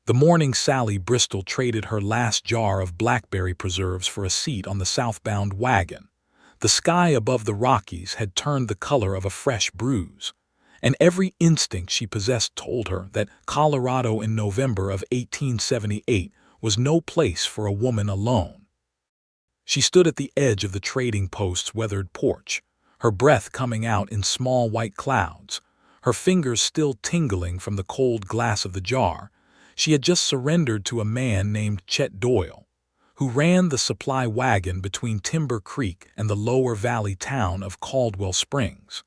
The morning Sallie Bristol traded her last jar of blackberry preserves for a seat on the southbound wagon. The sky above the Rockies had turned the color of a fresh bruise, and every instinct she possessed told her that Colorado in November of 1878 was no place for a woman alone. She stood at the edge of the trading post's weathered porch, her breath coming out in small white clouds, her fingers still tingling from the cold glass of the jar. She had just surrendered to a man named Chet Doyle, who ran the supply wagon between Timber Creek and the lower valley town of Caldwell Springs.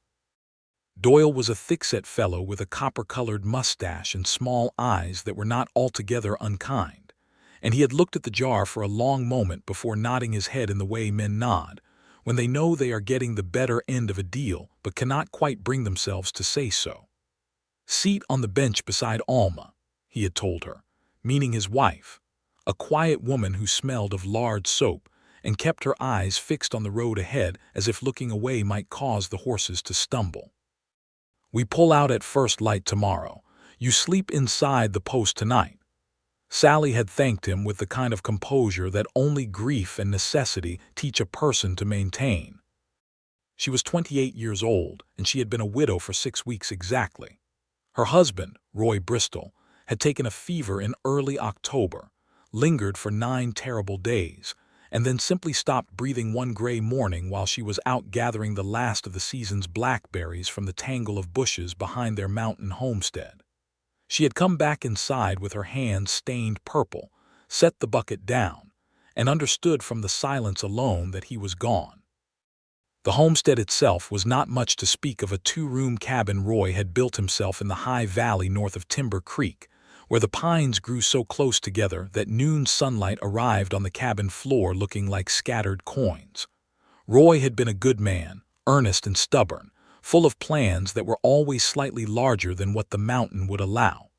Doyle was a thick-set fellow with a copper-colored mustache and small eyes that were not altogether unkind, and he had looked at the jar for a long moment before nodding his head in the way men nod when they know they are getting the better end of a deal but cannot quite bring themselves to say so. "Seat on the bench beside Alma," he had told her, meaning his wife, a quiet woman who smelled of lard soap and kept her eyes fixed on the road ahead as if looking away might cause the horses to stumble. "We pull out at first light tomorrow. You sleep inside the post tonight." Sallie had thanked him with the kind of composure that only grief and necessity teach a person to maintain. She was 28 years old, and she had been a widow for 6 weeks exactly. Her husband, Roy Bristol, had taken a fever in early October, lingered for 9 terrible days, and then simply stopped breathing one gray morning while she was out gathering the last of the season's blackberries from the tangle of bushes behind their mountain homestead. She had come back inside with her hands stained purple, set the bucket down, and understood from the silence alone that he was gone. The homestead itself was not much to speak of, a 2-room cabin Roy had built himself in the high valley north of Timber Creek, where the pines grew so close together that noon sunlight arrived on the cabin floor looking like scattered coins. Roy had been a good man, earnest and stubborn, full of plans that were always slightly larger than what the mountain would allow.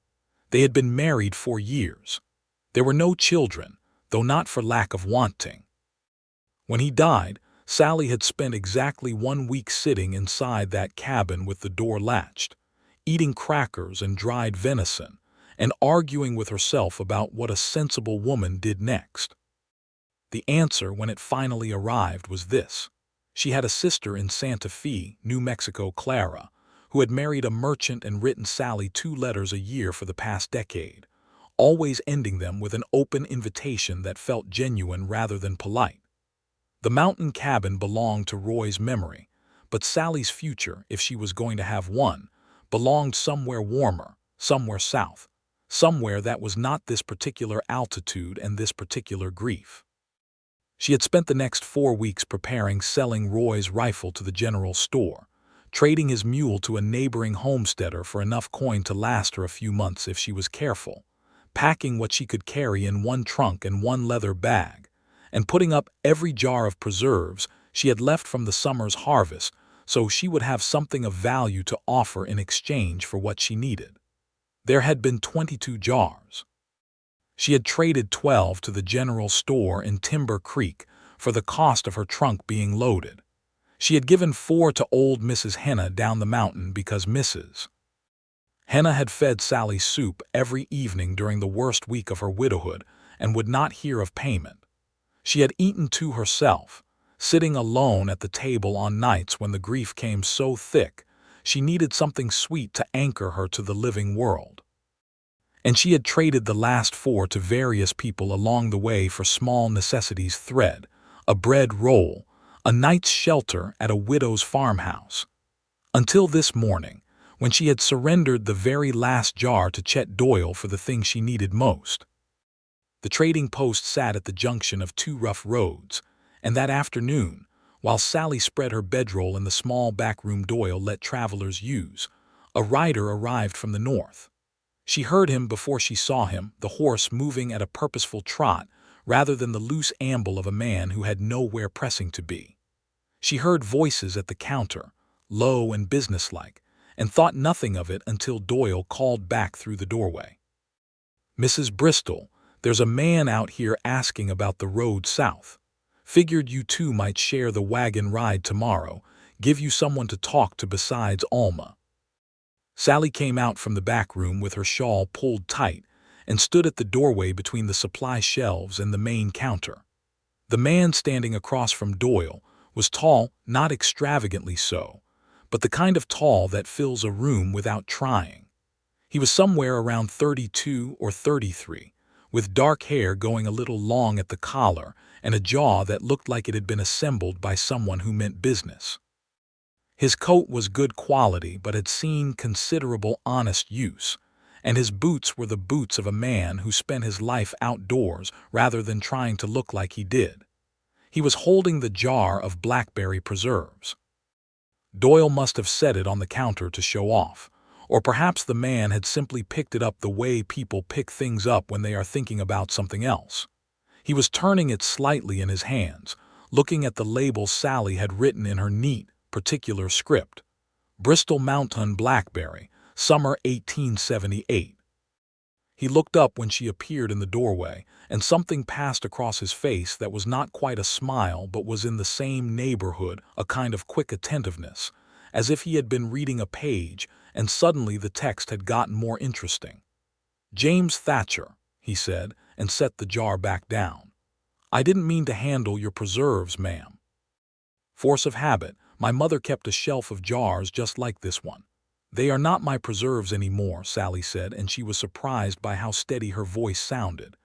They had been married for years. There were no children, though not for lack of wanting. When he died, Sallie had spent exactly 1 week sitting inside that cabin with the door latched, eating crackers and dried venison, and arguing with herself about what a sensible woman did next. The answer, when it finally arrived, was this. She had a sister in Santa Fe, New Mexico, Clara, who had married a merchant and written Sallie 2 letters a year for the past decade, always ending them with an open invitation that felt genuine rather than polite. The mountain cabin belonged to Roy's memory, but Sallie's future, if she was going to have one, belonged somewhere warmer, somewhere south, somewhere that was not this particular altitude and this particular grief. She had spent the next 4 weeks preparing, selling Roy's rifle to the general store, trading his mule to a neighboring homesteader for enough coin to last her a few months if she was careful, packing what she could carry in 1 trunk and 1 leather bag, and putting up every jar of preserves she had left from the summer's harvest so she would have something of value to offer in exchange for what she needed. There had been 22 jars. She had traded 12 to the general store in Timber Creek for the cost of her trunk being loaded. She had given 4 to old Mrs. Henna down the mountain because Mrs. Henna had fed Sallie soup every evening during the worst week of her widowhood and would not hear of payment. She had eaten 2 herself, sitting alone at the table on nights when the grief came so thick she needed something sweet to anchor her to the living world. And she had traded the last 4 to various people along the way for small necessities: thread, a bread roll, a night's shelter at a widow's farmhouse. Until this morning, when she had surrendered the very last jar to Chet Doyle for the thing she needed most. The trading post sat at the junction of 2 rough roads, and that afternoon, while Sallie spread her bedroll in the small back room Doyle let travelers use, a rider arrived from the north. She heard him before she saw him, the horse moving at a purposeful trot rather than the loose amble of a man who had nowhere pressing to be. She heard voices at the counter, low and businesslike, and thought nothing of it until Doyle called back through the doorway. "Mrs. Bristol, there's a man out here asking about the road south. Figured you two might share the wagon ride tomorrow, give you someone to talk to besides Alma." Sallie came out from the back room with her shawl pulled tight, and stood at the doorway between the supply shelves and the main counter. The man standing across from Doyle was tall, not extravagantly so, but the kind of tall that fills a room without trying. He was somewhere around 32 or 33, with dark hair going a little long at the collar and a jaw that looked like it had been assembled by someone who meant business. His coat was good quality but had seen considerable honest use, and his boots were the boots of a man who spent his life outdoors rather than trying to look like he did. He was holding the jar of blackberry preserves. Doyle must have set it on the counter to show off, or perhaps the man had simply picked it up the way people pick things up when they are thinking about something else. He was turning it slightly in his hands, looking at the label Sallie had written in her neat, particular script. Bristol Mountain Blackberry, Summer 1878. He looked up when she appeared in the doorway, and something passed across his face that was not quite a smile but was in the same neighborhood, a kind of quick attentiveness, as if he had been reading a page and suddenly the text had gotten more interesting. "James Thatcher," he said, and set the jar back down. "I didn't mean to handle your preserves, ma'am." "Force of habit. My mother kept a shelf of jars just like this one." "They are not my preserves anymore," Sallie said, and she was surprised by how steady her voice sounded.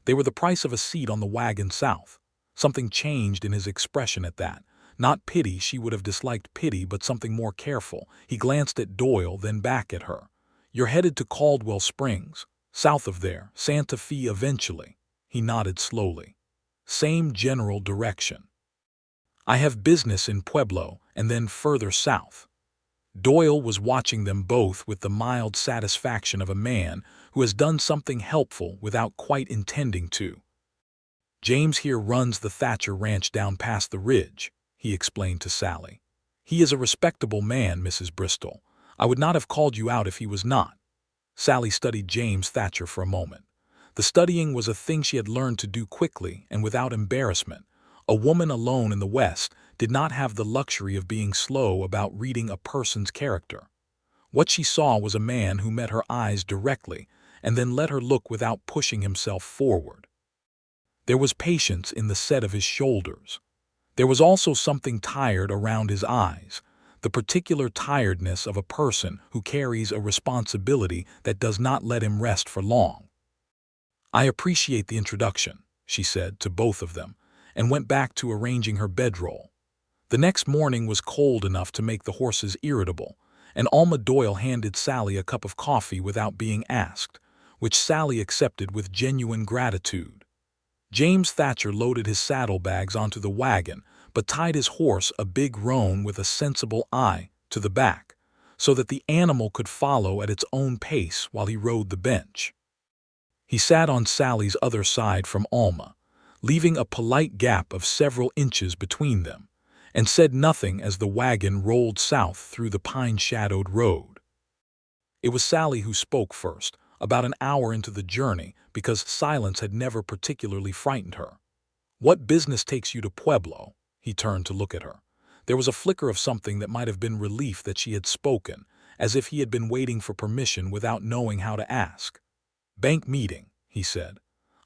"They were the price of a seat on the wagon south." Something changed in his expression at that. Not pity, she would have disliked pity, but something more careful. He glanced at Doyle, then back at her. "You're headed to Caldwell Springs. South of there, Santa Fe eventually." He nodded slowly. "Same general direction." "I have business in Pueblo, and then further south." Doyle was watching them both with the mild satisfaction of a man who has done something helpful without quite intending to. "James here runs the Thatcher ranch down past the ridge," he explained to Sallie. "He is a respectable man, Mrs. Bristol. I would not have called you out if he was not." Sallie studied James Thatcher for a moment. The studying was a thing she had learned to do quickly and without embarrassment. A woman alone in the West did not have the luxury of being slow about reading a person's character. What she saw was a man who met her eyes directly and then let her look without pushing himself forward. There was patience in the set of his shoulders. There was also something tired around his eyes, the particular tiredness of a person who carries a responsibility that does not let him rest for long. "I appreciate the introduction," she said to both of them, and went back to arranging her bedroll. The next morning was cold enough to make the horses irritable, and Alma Doyle handed Sallie a cup of coffee without being asked, which Sallie accepted with genuine gratitude. James Thatcher loaded his saddlebags onto the wagon, but tied his horse, a big roan with a sensible eye, to the back, so that the animal could follow at its own pace while he rode the bench. He sat on Sallie's other side from Alma, leaving a polite gap of several inches between them, and said nothing as the wagon rolled south through the pine-shadowed road. It was Sallie who spoke first, about an hour into the journey, because silence had never particularly frightened her. "What business takes you to Pueblo?" He turned to look at her. There was a flicker of something that might have been relief that she had spoken, as if he had been waiting for permission without knowing how to ask. "Bank meeting," he said.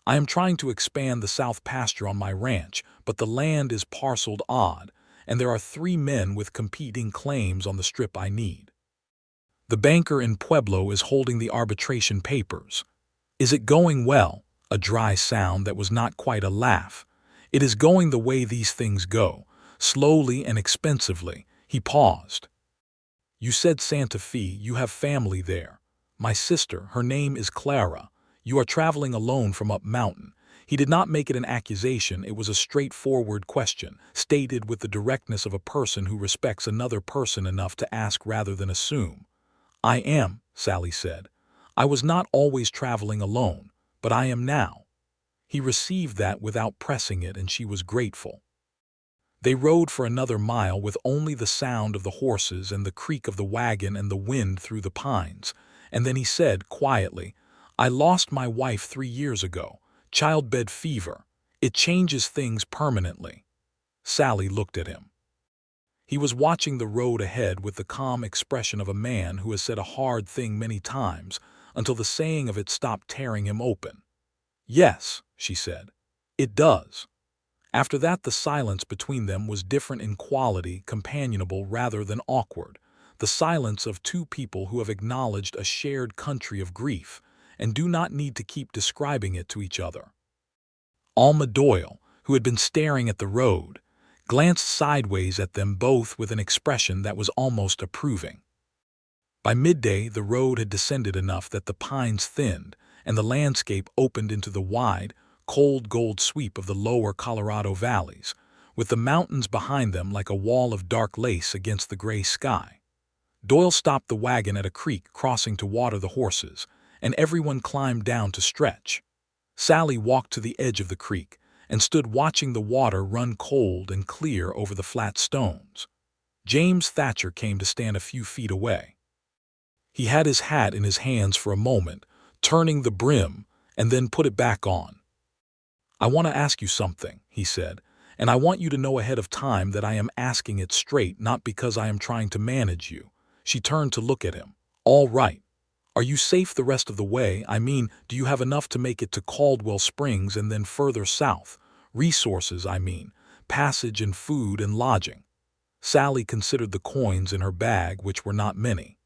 "I am trying to expand the south pasture on my ranch, but the land is parceled odd, and there are 3 men with competing claims on the strip I need. The banker in Pueblo is holding the arbitration papers." "Is it going well?" A dry sound that was not quite a laugh. "It is going the way these things go, slowly and expensively." He paused. "You said Santa Fe, you have family there." "My sister, her name is Clara. You are traveling alone from up mountain." He did not make it an accusation, it was a straightforward question, stated with the directness of a person who respects another person enough to ask rather than assume. "I am," Sallie said. "I was not always traveling alone, but I am now." He received that without pressing it, and she was grateful. They rode for another mile with only the sound of the horses and the creak of the wagon and the wind through the pines, and then he said quietly, "I lost my wife 3 years ago. Childbed fever. It changes things permanently." Sallie looked at him. He was watching the road ahead with the calm expression of a man who has said a hard thing many times, until the saying of it stopped tearing him open. "Yes," she said, "it does." After that, the silence between them was different in quality, companionable rather than awkward, the silence of two people who have acknowledged a shared country of grief and do not need to keep describing it to each other. Alma Doyle, who had been staring at the road, glanced sideways at them both with an expression that was almost approving. By midday, the road had descended enough that the pines thinned and the landscape opened into the wide, cold gold sweep of the lower Colorado valleys, with the mountains behind them like a wall of dark lace against the gray sky. Doyle stopped the wagon at a creek crossing to water the horses, and everyone climbed down to stretch. Sallie walked to the edge of the creek and stood watching the water run cold and clear over the flat stones. James Thatcher came to stand a few feet away. He had his hat in his hands for a moment, turning the brim, and then put it back on. "I want to ask you something," he said, "and I want you to know ahead of time that I am asking it straight, not because I am trying to manage you." She turned to look at him. "All right. Are you safe the rest of the way? I mean, do you have enough to make it to Caldwell Springs and then further south? Resources, I mean, passage and food and lodging." Sallie considered the coins in her bag, which were not many.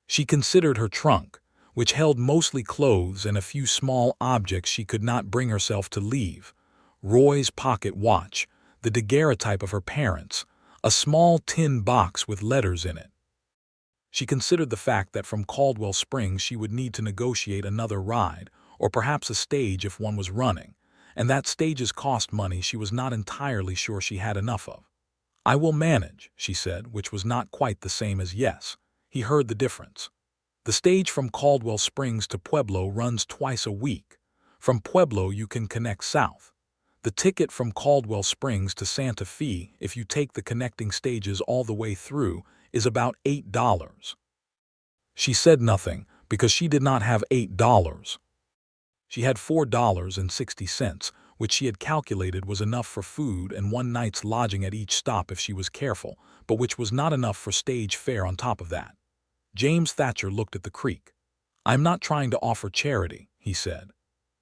She considered her trunk, which held mostly clothes and a few small objects she could not bring herself to leave: Roy's pocket watch, the daguerreotype of her parents, a small tin box with letters in it. She considered the fact that from Caldwell Springs she would need to negotiate another ride, or perhaps a stage if one was running, and that stages cost money she was not entirely sure she had enough of. "I will manage," she said, which was not quite the same as yes. He heard the difference. "The stage from Caldwell Springs to Pueblo runs twice a week. From Pueblo you can connect south. The ticket from Caldwell Springs to Santa Fe, if you take the connecting stages all the way through, is about $8. She said nothing because she did not have $8. She had $4.60, which she had calculated was enough for food and one night's lodging at each stop if she was careful, but which was not enough for stage fare on top of that. James Thatcher looked at the creek. "I am not trying to offer charity," he said,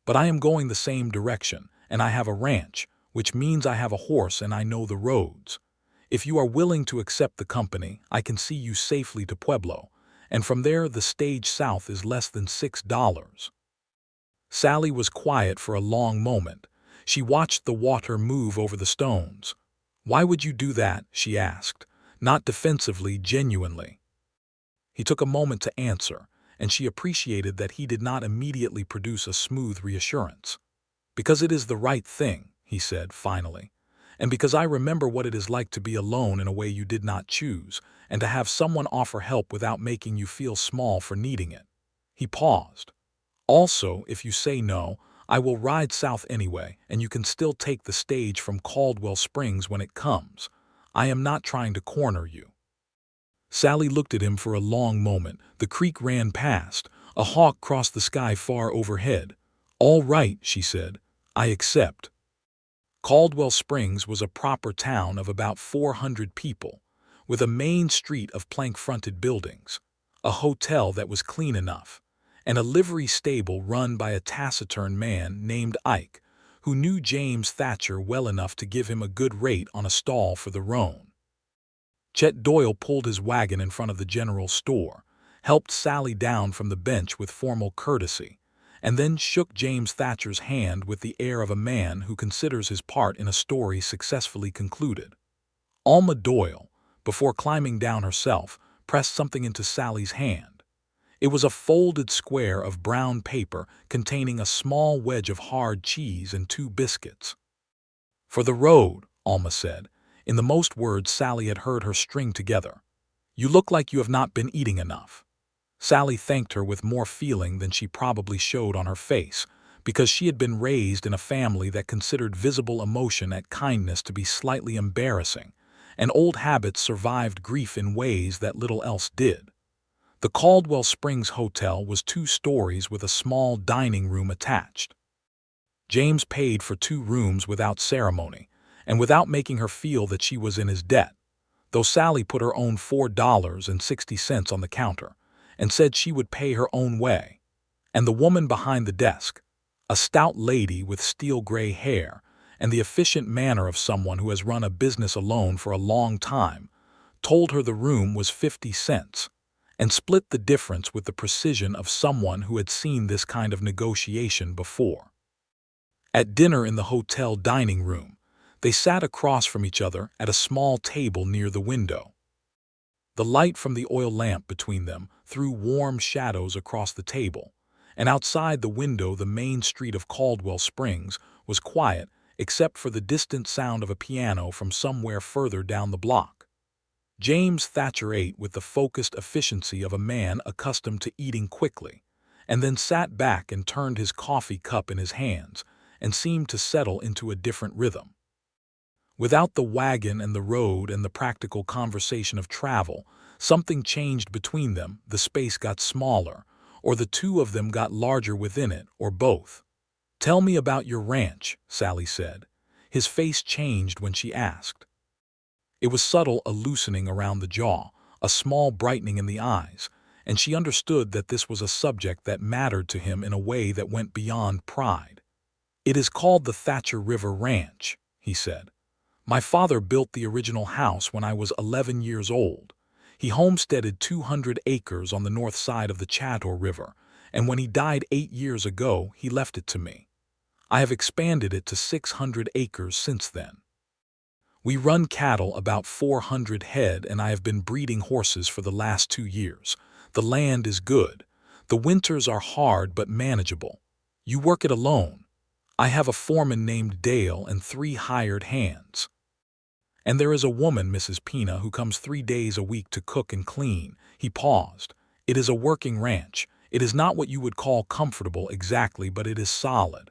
"but I am going the same direction, and I have a ranch, which means I have a horse and I know the roads. If you are willing to accept the company, I can see you safely to Pueblo, and from there the stage south is less than $6. Sallie was quiet for a long moment. She watched the water move over the stones. "Why would you do that?" she asked, not defensively, genuinely. He took a moment to answer, and she appreciated that he did not immediately produce a smooth reassurance. "Because it is the right thing," he said finally, "and because I remember what it is like to be alone in a way you did not choose, and to have someone offer help without making you feel small for needing it." He paused. "Also, if you say no, I will ride south anyway, and you can still take the stage from Caldwell Springs when it comes. I am not trying to corner you." Sallie looked at him for a long moment. The creek ran past. A hawk crossed the sky far overhead. "All right," she said, "I accept." Caldwell Springs was a proper town of about 400 people, with a main street of plank-fronted buildings, a hotel that was clean enough, and a livery stable run by a taciturn man named Ike, who knew James Thatcher well enough to give him a good rate on a stall for the roan. Chet Doyle pulled his wagon in front of the general store, helped Sallie down from the bench with formal courtesy, and then shook James Thatcher's hand with the air of a man who considers his part in a story successfully concluded. Alma Doyle, before climbing down herself, pressed something into Sallie's hand. It was a folded square of brown paper containing a small wedge of hard cheese and 2 biscuits. "For the road," Alma said, in the most words Sallie had heard her string together. "You look like you have not been eating enough." Sallie thanked her with more feeling than she probably showed on her face, because she had been raised in a family that considered visible emotion at kindness to be slightly embarrassing, and old habits survived grief in ways that little else did. The Caldwell Springs Hotel was 2 stories with a small dining room attached. James paid for 2 rooms without ceremony, and without making her feel that she was in his debt, though Sallie put her own $4.60 on the counter, and said she would pay her own way. And the woman behind the desk, a stout lady with steel-gray hair and the efficient manner of someone who has run a business alone for a long time, told her the room was 50 cents, and split the difference with the precision of someone who had seen this kind of negotiation before. At dinner in the hotel dining room, they sat across from each other at a small table near the window. The light from the oil lamp between them threw warm shadows across the table, and outside the window the main street of Caldwell Springs was quiet except for the distant sound of a piano from somewhere further down the block. James Thatcher ate with the focused efficiency of a man accustomed to eating quickly, and then sat back and turned his coffee cup in his hands and seemed to settle into a different rhythm. Without the wagon and the road and the practical conversation of travel, something changed between them. The space got smaller, or the two of them got larger within it, or both. "Tell me about your ranch," Sallie said. His face changed when she asked. It was subtle, a loosening around the jaw, a small brightening in the eyes, and she understood that this was a subject that mattered to him in a way that went beyond pride. "It is called the Thatcher River Ranch," he said. "My father built the original house when I was 11 years old. He homesteaded 200 acres on the north side of the Chateau River, and when he died 8 years ago, he left it to me. I have expanded it to 600 acres since then. We run cattle, about 400 head, and I have been breeding horses for the last 2 years. The land is good. The winters are hard but manageable. You work it alone. I have a foreman named Dale and 3 hired hands. And there is a woman, Mrs. Pina, who comes 3 days a week to cook and clean." He paused. "It is a working ranch. It is not what you would call comfortable exactly, but it is solid."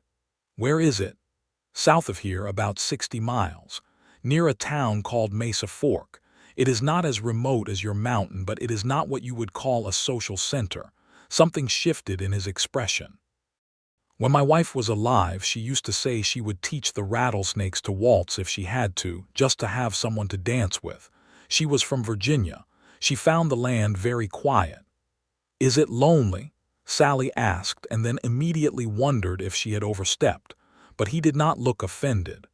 "Where is it?" "South of here, about 60 miles. Near a town called Mesa Fork. It is not as remote as your mountain, but it is not what you would call a social center." Something shifted in his expression. "When my wife was alive, she used to say she would teach the rattlesnakes to waltz if she had to, just to have someone to dance with. She was from Virginia. She found the land very quiet." "Is it lonely?" Sallie asked, and then immediately wondered if she had overstepped, but he did not look offended.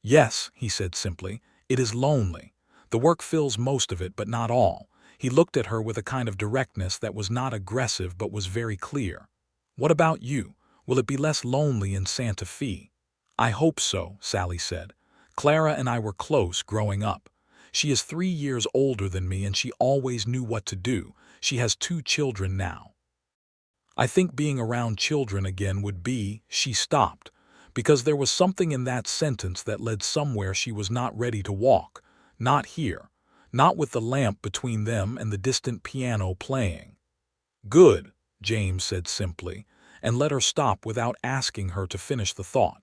"Yes," he said simply, "it is lonely. The work fills most of it, but not all." He looked at her with a kind of directness that was not aggressive but was very clear. "What about you? Will it be less lonely in Santa Fe?" "I hope so," Sallie said. "Clara and I were close growing up. She is 3 years older than me and she always knew what to do. She has 2 children now. I think being around children again would be—" She stopped, because there was something in that sentence that led somewhere she was not ready to walk. Not here. Not with the lamp between them and the distant piano playing. "Good," James said simply, and let her stop without asking her to finish the thought.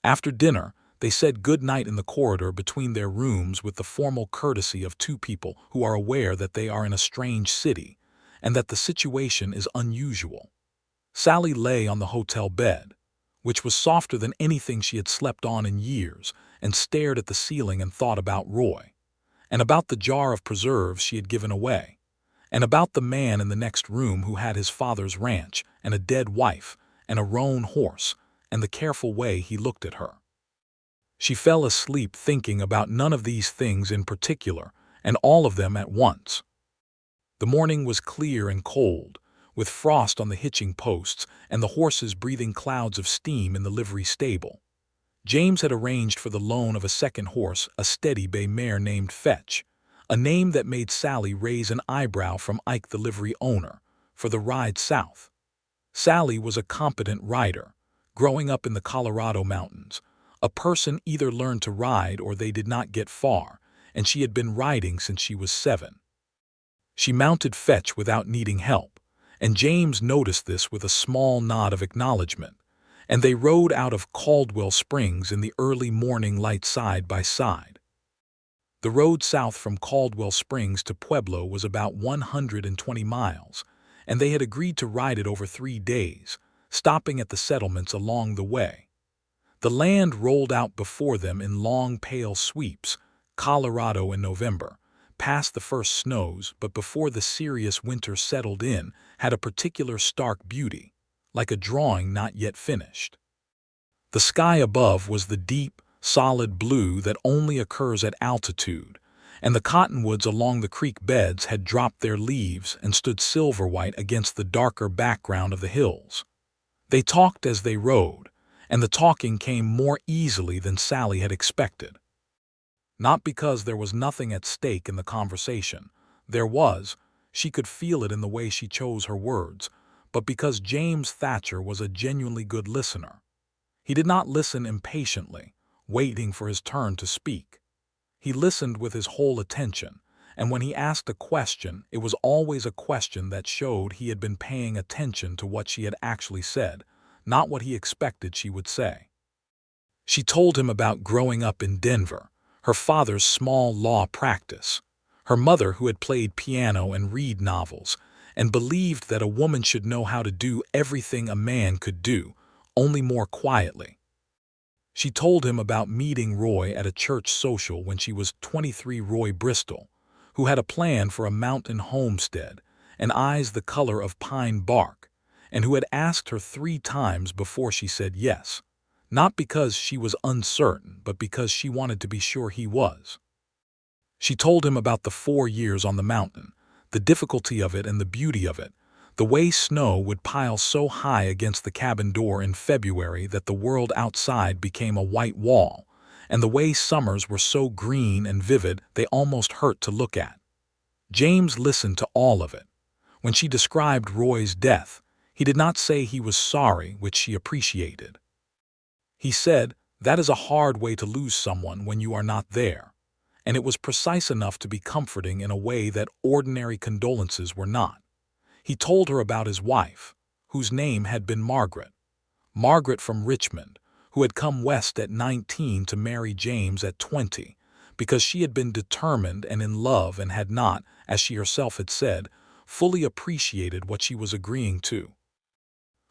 After dinner, they said good night in the corridor between their rooms with the formal courtesy of 2 people who are aware that they are in a strange city and that the situation is unusual. Sallie lay on the hotel bed, which was softer than anything she had slept on in years, and stared at the ceiling and thought about Roy, and about the jar of preserves she had given away, and about the man in the next room who had his father's ranch and a dead wife and a roan horse, and the careful way he looked at her. She fell asleep thinking about none of these things in particular, and all of them at once. The morning was clear and cold, with frost on the hitching posts and the horses breathing clouds of steam in the livery stable. James had arranged for the loan of a second horse, a steady bay mare named Fetch, a name that made Sallie raise an eyebrow from Ike the livery owner, for the ride south. Sallie was a competent rider, growing up in the Colorado mountains. A person either learned to ride or they did not get far, and she had been riding since she was 7. She mounted Fetch without needing help, and James noticed this with a small nod of acknowledgement, and they rode out of Caldwell Springs in the early morning light side by side. The road south from Caldwell Springs to Pueblo was about 120 miles, and they had agreed to ride it over 3 days, stopping at the settlements along the way. The land rolled out before them in long pale sweeps, Colorado in November, past the first snows, but before the serious winter settled in, had a particular stark beauty, like a drawing not yet finished. The sky above was the deep, solid blue that only occurs at altitude, and the cottonwoods along the creek beds had dropped their leaves and stood silver-white against the darker background of the hills. They talked as they rode, and the talking came more easily than Sallie had expected. Not because there was nothing at stake in the conversation. There was, she could feel it in the way she chose her words, but because James Thatcher was a genuinely good listener. He did not listen impatiently, waiting for his turn to speak. He listened with his whole attention, and when he asked a question, it was always a question that showed he had been paying attention to what she had actually said, not what he expected she would say. She told him about growing up in Denver, her father's small law practice, her mother who had played piano and read novels, and believed that a woman should know how to do everything a man could do, only more quietly. She told him about meeting Roy at a church social when she was 23, Roy Bristol, who had a plan for a mountain homestead and eyes the color of pine bark, and who had asked her 3 times before she said yes, not because she was uncertain, but because she wanted to be sure he was. She told him about the 4 years on the mountain, the difficulty of it and the beauty of it, the way snow would pile so high against the cabin door in February that the world outside became a white wall, and the way summers were so green and vivid they almost hurt to look at. James listened to all of it. When she described Roy's death, he did not say he was sorry, which she appreciated. He said, "That is a hard way to lose someone when you are not there," and it was precise enough to be comforting in a way that ordinary condolences were not. He told her about his wife, whose name had been Margaret from Richmond, who had come west at 19 to marry James at 20, because she had been determined and in love and had not, as she herself had said, fully appreciated what she was agreeing to.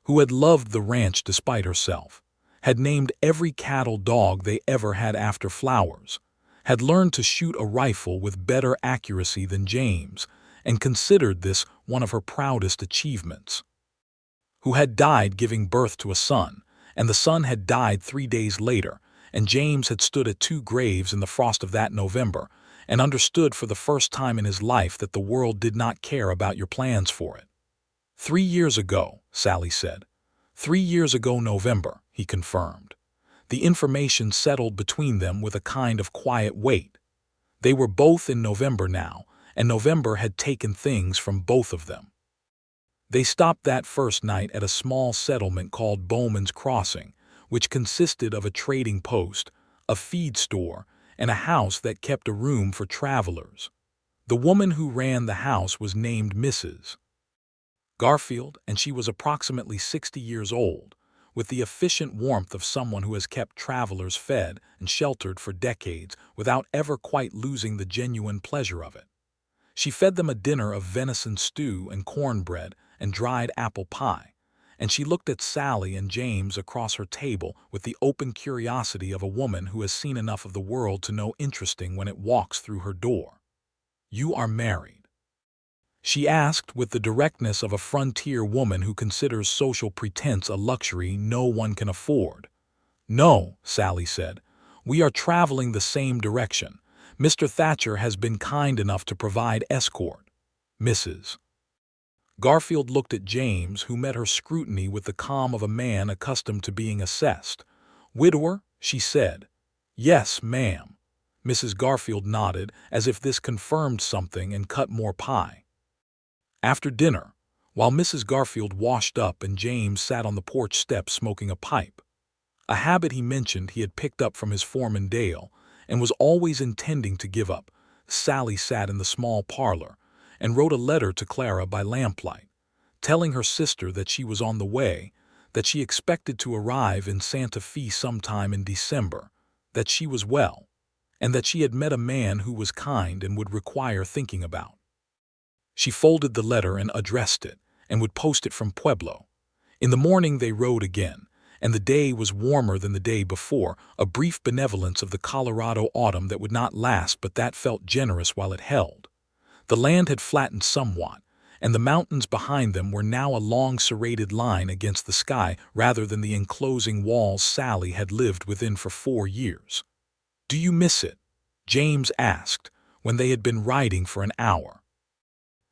Who had loved the ranch despite herself, had named every cattle dog they ever had after flowers, had learned to shoot a rifle with better accuracy than James, and considered this one of her proudest achievements. Who had died giving birth to a son, and the son had died 3 days later, and James had stood at 2 graves in the frost of that November, and understood for the first time in his life that the world did not care about your plans for it. 3 years ago, Sallie said. 3 years ago November, he confirmed. The information settled between them with a kind of quiet weight. They were both in November now, and November had taken things from both of them. They stopped that first night at a small settlement called Bowman's Crossing, which consisted of a trading post, a feed store, and a house that kept a room for travelers. The woman who ran the house was named Mrs. Garfield, and she was approximately 60 years old, with the efficient warmth of someone who has kept travelers fed and sheltered for decades without ever quite losing the genuine pleasure of it. She fed them a dinner of venison stew and cornbread and dried apple pie, and she looked at Sallie and James across her table with the open curiosity of a woman who has seen enough of the world to know interesting when it walks through her door. "You are married?" she asked with the directness of a frontier woman who considers social pretense a luxury no one can afford. "No," Sallie said. "We are traveling the same direction. Mr. Thatcher has been kind enough to provide escort." Mrs. Garfield looked at James, who met her scrutiny with the calm of a man accustomed to being assessed. "Widower?" she said. "Yes, ma'am." Mrs. Garfield nodded, as if this confirmed something, and cut more pie. After dinner, while Mrs. Garfield washed up and James sat on the porch steps smoking a pipe, a habit he mentioned he had picked up from his foreman Dale and was always intending to give up, Sallie sat in the small parlor and wrote a letter to Clara by lamplight, telling her sister that she was on the way, that she expected to arrive in Santa Fe sometime in December, that she was well, and that she had met a man who was kind and would require thinking about. She folded the letter and addressed it, and would post it from Pueblo. In the morning they rode again, and the day was warmer than the day before, a brief benevolence of the Colorado autumn that would not last but that felt generous while it held. The land had flattened somewhat, and the mountains behind them were now a long serrated line against the sky rather than the enclosing walls Sallie had lived within for 4 years. "Do you miss it?" James asked, when they had been riding for an hour.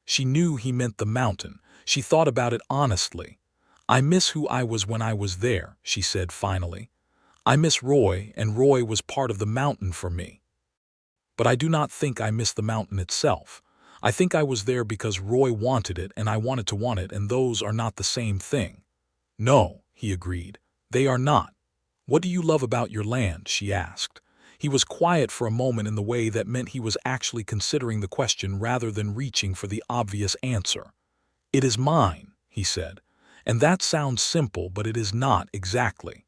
She knew he meant the mountain. She thought about it honestly. "I miss who I was when I was there," she said finally. "I miss Roy, and Roy was part of the mountain for me. But I do not think I miss the mountain itself. I think I was there because Roy wanted it and I wanted to want it, and those are not the same thing." "No," he agreed, "they are not. What do you love about your land?" she asked. He was quiet for a moment in the way that meant he was actually considering the question rather than reaching for the obvious answer. "It is mine," he said, "and that sounds simple, but it is not exactly.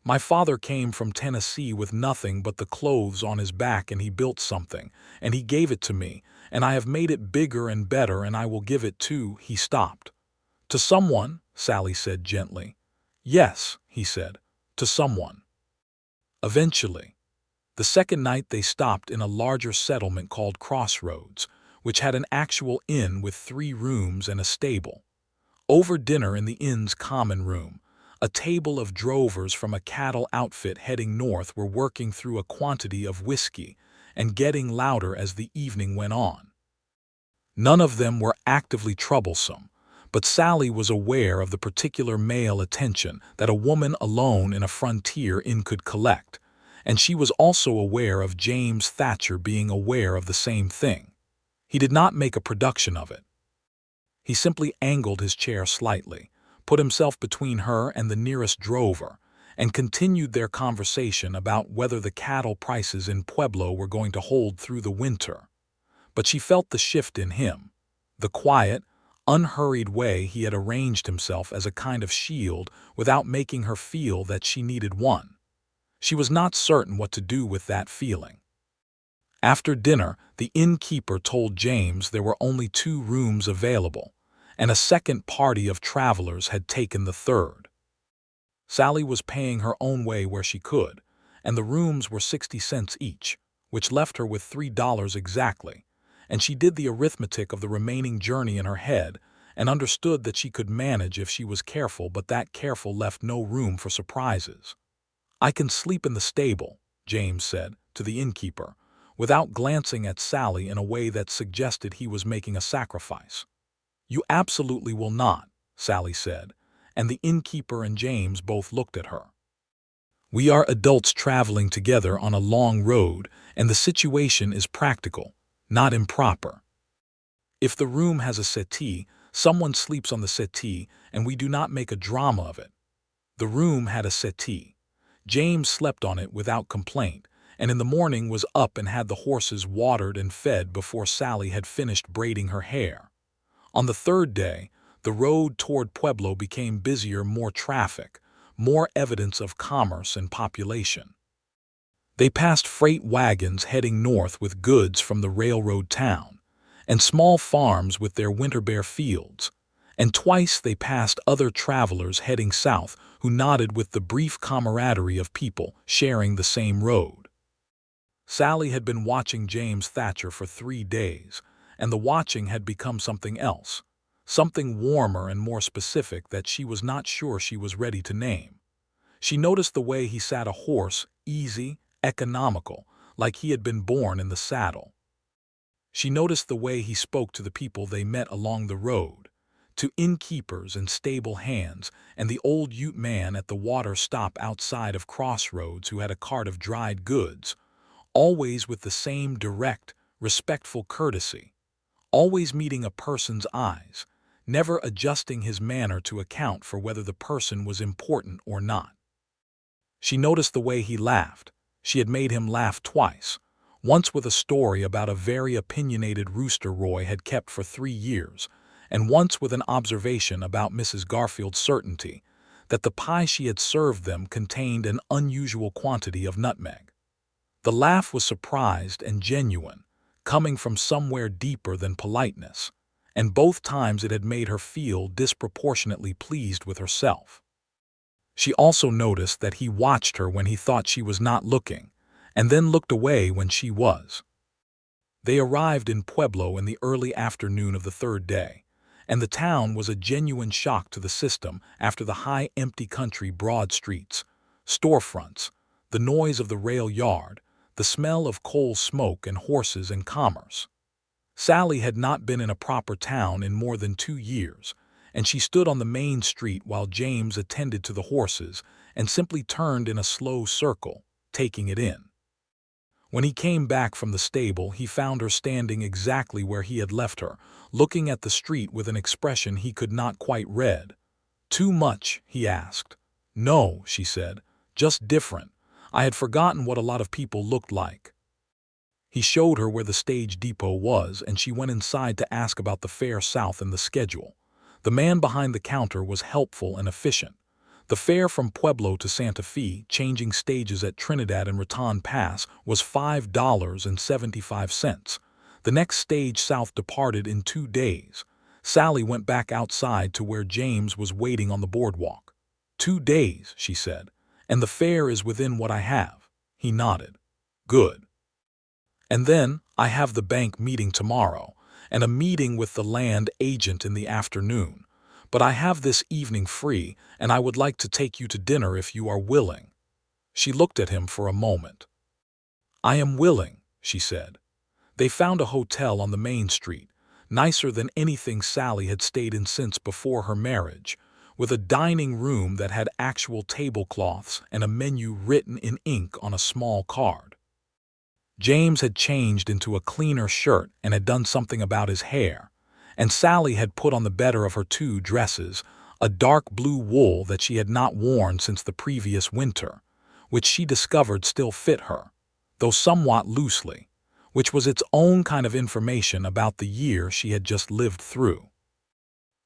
My father came from Tennessee with nothing but the clothes on his back, and he built something, and he gave it to me, and I have made it bigger and better, and I will give it to—" He stopped. "To someone," Sallie said gently. "Yes," he said, "to someone. Eventually." The second night they stopped in a larger settlement called Crossroads, which had an actual inn with 3 rooms and a stable. Over dinner in the inn's common room, a table of drovers from a cattle outfit heading north were working through a quantity of whiskey and getting louder as the evening went on. None of them were actively troublesome, but Sallie was aware of the particular male attention that a woman alone in a frontier inn could collect, and she was also aware of James Thatcher being aware of the same thing. He did not make a production of it. He simply angled his chair slightly, put himself between her and the nearest drover, and continued their conversation about whether the cattle prices in Pueblo were going to hold through the winter. But she felt the shift in him, the quiet, unhurried way he had arranged himself as a kind of shield without making her feel that she needed one. She was not certain what to do with that feeling. After dinner, the innkeeper told James there were only 2 rooms available, and a second party of travelers had taken the third. Sallie was paying her own way where she could, and the rooms were 60 cents each, which left her with $3 exactly, and she did the arithmetic of the remaining journey in her head and understood that she could manage if she was careful, but that careful left no room for surprises. "I can sleep in the stable," James said to the innkeeper, without glancing at Sallie in a way that suggested he was making a sacrifice. "You absolutely will not," Sallie said, and the innkeeper and James both looked at her. "We are adults traveling together on a long road, and the situation is practical, not improper. If the room has a settee, someone sleeps on the settee, and we do not make a drama of it. The room had a settee. James slept on it without complaint, and in the morning was up and had the horses watered and fed before Sallie had finished braiding her hair. On the third day, the road toward Pueblo became busier, more traffic, more evidence of commerce and population. They passed freight wagons heading north with goods from the railroad town, and small farms with their winter-bare fields, and twice they passed other travelers heading south who nodded with the brief camaraderie of people sharing the same road. Sallie had been watching James Thatcher for 3 days, and the watching had become something else, something warmer and more specific that she was not sure she was ready to name. She noticed the way he sat a horse, easy, economical, like he had been born in the saddle. She noticed the way he spoke to the people they met along the road, to innkeepers and stable hands, and the old Ute man at the water stop outside of Crossroads who had a cart of dried goods, always with the same direct, respectful courtesy, always meeting a person's eyes, never adjusting his manner to account for whether the person was important or not. She noticed the way he laughed. She had made him laugh twice, once with a story about a very opinionated rooster Roy had kept for 3 years, and once with an observation about Mrs. Garfield's certainty that the pie she had served them contained an unusual quantity of nutmeg. The laugh was surprised and genuine, coming from somewhere deeper than politeness, and both times it had made her feel disproportionately pleased with herself. She also noticed that he watched her when he thought she was not looking, and then looked away when she was. They arrived in Pueblo in the early afternoon of the third day, and the town was a genuine shock to the system after the high empty country broad streets, storefronts, the noise of the rail yard, the smell of coal smoke and horses and commerce. Sallie had not been in a proper town in more than 2 years, and she stood on the main street while James attended to the horses and simply turned in a slow circle, taking it in. When he came back from the stable, he found her standing exactly where he had left her, looking at the street with an expression he could not quite read. "Too much?" he asked. "No," she said, "just different. I had forgotten what a lot of people looked like." He showed her where the stage depot was, and she went inside to ask about the fare south and the schedule. The man behind the counter was helpful and efficient. The fare from Pueblo to Santa Fe, changing stages at Trinidad and Raton Pass, was $5.75. The next stage south departed in 2 days. Sallie went back outside to where James was waiting on the boardwalk. "2 days," she said, "and the fare is within what I have." He nodded. "Good. And then I have the bank meeting tomorrow, and a meeting with the land agent in the afternoon. But I have this evening free, and I would like to take you to dinner if you are willing." She looked at him for a moment. "I am willing," she said. They found a hotel on the main street, nicer than anything Sallie had stayed in since before her marriage, with a dining room that had actual tablecloths and a menu written in ink on a small card. James had changed into a cleaner shirt and had done something about his hair, and Sallie had put on the better of her 2 dresses, a dark blue wool that she had not worn since the previous winter, which she discovered still fit her, though somewhat loosely, which was its own kind of information about the year she had just lived through.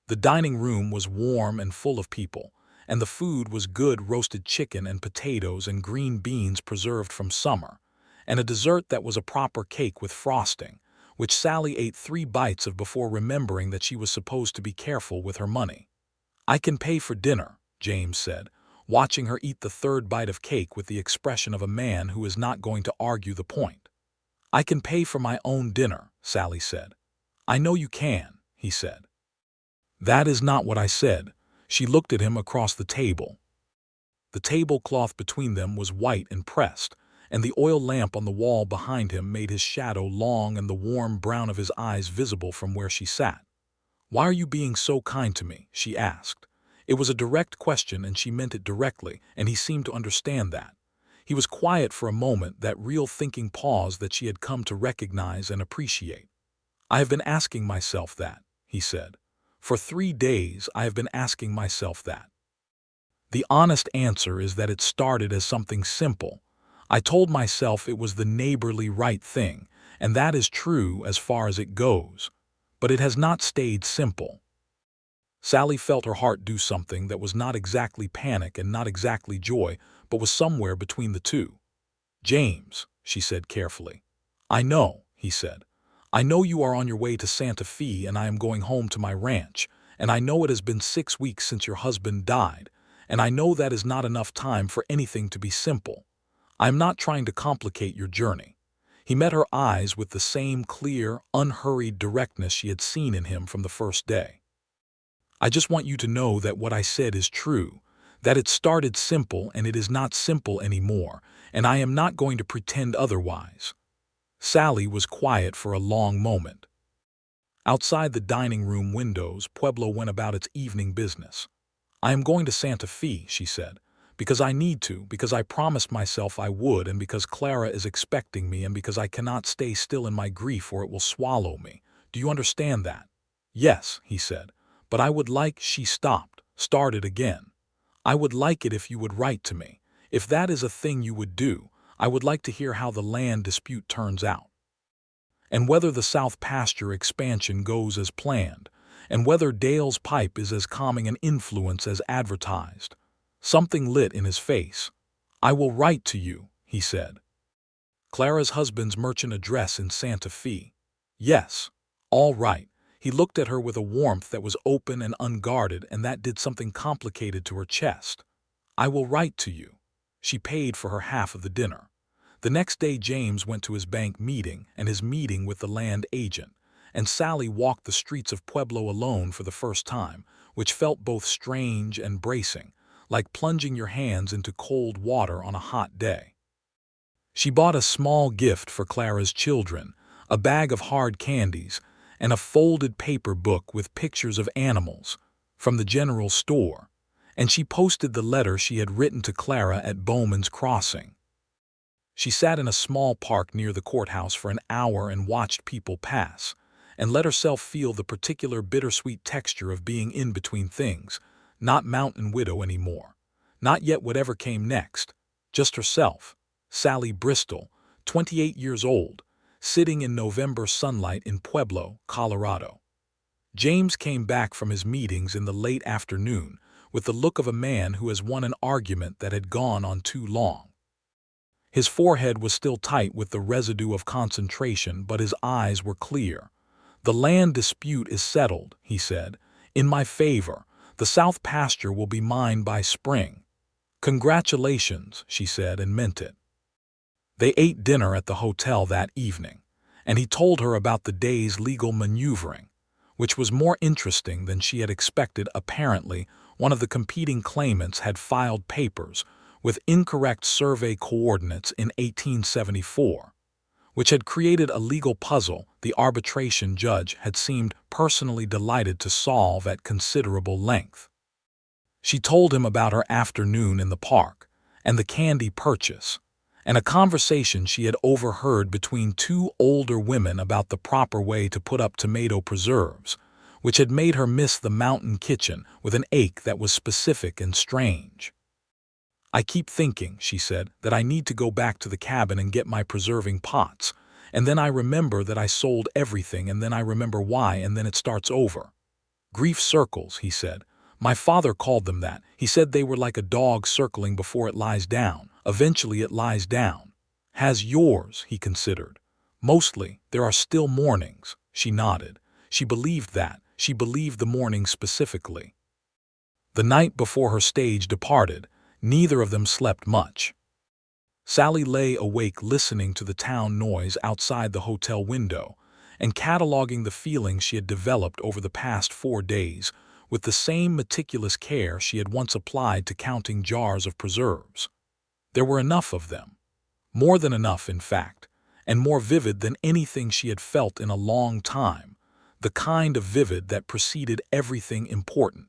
The dining room was warm and full of people, and the food was good roasted chicken and potatoes and green beans preserved from summer, and a dessert that was a proper cake with frosting, which Sallie ate 3 bites of before remembering that she was supposed to be careful with her money. "I can pay for dinner," James said, watching her eat the 3rd bite of cake with the expression of a man who is not going to argue the point. "I can pay for my own dinner," Sallie said. "I know you can," he said. "That is not what I said." She looked at him across the table. The tablecloth between them was white and pressed, and the oil lamp on the wall behind him made his shadow long and the warm brown of his eyes visible from where she sat. "Why are you being so kind to me?" she asked. It was a direct question, and she meant it directly, and he seemed to understand that. He was quiet for a moment, that real thinking pause that she had come to recognize and appreciate. "I have been asking myself that," he said. "For 3 days I have been asking myself that. The honest answer is that it started as something simple. I told myself it was the neighborly right thing, and that is true as far as it goes. But it has not stayed simple." Sallie felt her heart do something that was not exactly panic and not exactly joy, but was somewhere between the two. "James," she said carefully. "I know," he said. "I know you are on your way to Santa Fe and I am going home to my ranch, and I know it has been 6 weeks since your husband died, and I know that is not enough time for anything to be simple. I am not trying to complicate your journey." He met her eyes with the same clear, unhurried directness she had seen in him from the first day. "I just want you to know that what I said is true, that it started simple and it is not simple anymore, and I am not going to pretend otherwise." Sallie was quiet for a long moment. Outside the dining room windows, Pueblo went about its evening business. "I am going to Santa Fe," she said, "because I need to, because I promised myself I would, and because Clara is expecting me, and because I cannot stay still in my grief or it will swallow me. Do you understand that?" "Yes," he said, "but I would like—" She stopped, started again. "I would like it if you would write to me. If that is a thing you would do, I would like to hear how the land dispute turns out, and whether the South Pasture expansion goes as planned, and whether Dale's pipe is as calming an influence as advertised." Something lit in his face. "I will write to you," he said. "Clara's husband's merchant address in Santa Fe." "Yes." "All right." He looked at her with a warmth that was open and unguarded, and that did something complicated to her chest. I will write to you. She paid for her half of the dinner. The next day James went to his bank meeting and his meeting with the land agent, and Sallie walked the streets of Pueblo alone for the first time, which felt both strange and bracing, like plunging your hands into cold water on a hot day. She bought a small gift for Clara's children, a bag of hard candies, and a folded paper book with pictures of animals from the general store, and she posted the letter she had written to Clara at Bowman's Crossing. She sat in a small park near the courthouse for an hour and watched people pass, and let herself feel the particular bittersweet texture of being in between things, not mountain widow anymore, not yet whatever came next, just herself, Sallie Bristol, 28 years old, sitting in November sunlight in Pueblo, Colorado. James came back from his meetings in the late afternoon with the look of a man who has won an argument that had gone on too long. His forehead was still tight with the residue of concentration, but his eyes were clear. "The land dispute is settled," he said. "In my favor. The south pasture will be mine by spring." "Congratulations," she said, and meant it. They ate dinner at the hotel that evening, and he told her about the day's legal maneuvering, which was more interesting than she had expected. Apparently, one of the competing claimants had filed papers with incorrect survey coordinates in 1874, which had created a legal puzzle the arbitration judge had seemed personally delighted to solve at considerable length. She told him about her afternoon in the park, and the candy purchase, and a conversation she had overheard between two older women about the proper way to put up tomato preserves, which had made her miss the mountain kitchen with an ache that was specific and strange. "I keep thinking," she said, "that I need to go back to the cabin and get my preserving pots, and then I remember that I sold everything, and then I remember why, and then it starts over." "Grief circles," he said. "My father called them that. He said they were like a dog circling before it lies down. Eventually it lies down." "Has yours?" he considered. "Mostly. There are still mornings." She nodded. She believed that. She believed the morning specifically. The night before her stage departed, neither of them slept much. Sallie lay awake listening to the town noise outside the hotel window and cataloging the feelings she had developed over the past 4 days with the same meticulous care she had once applied to counting jars of preserves. There were enough of them. More than enough, in fact, and more vivid than anything she had felt in a long time, the kind of vivid that preceded everything important.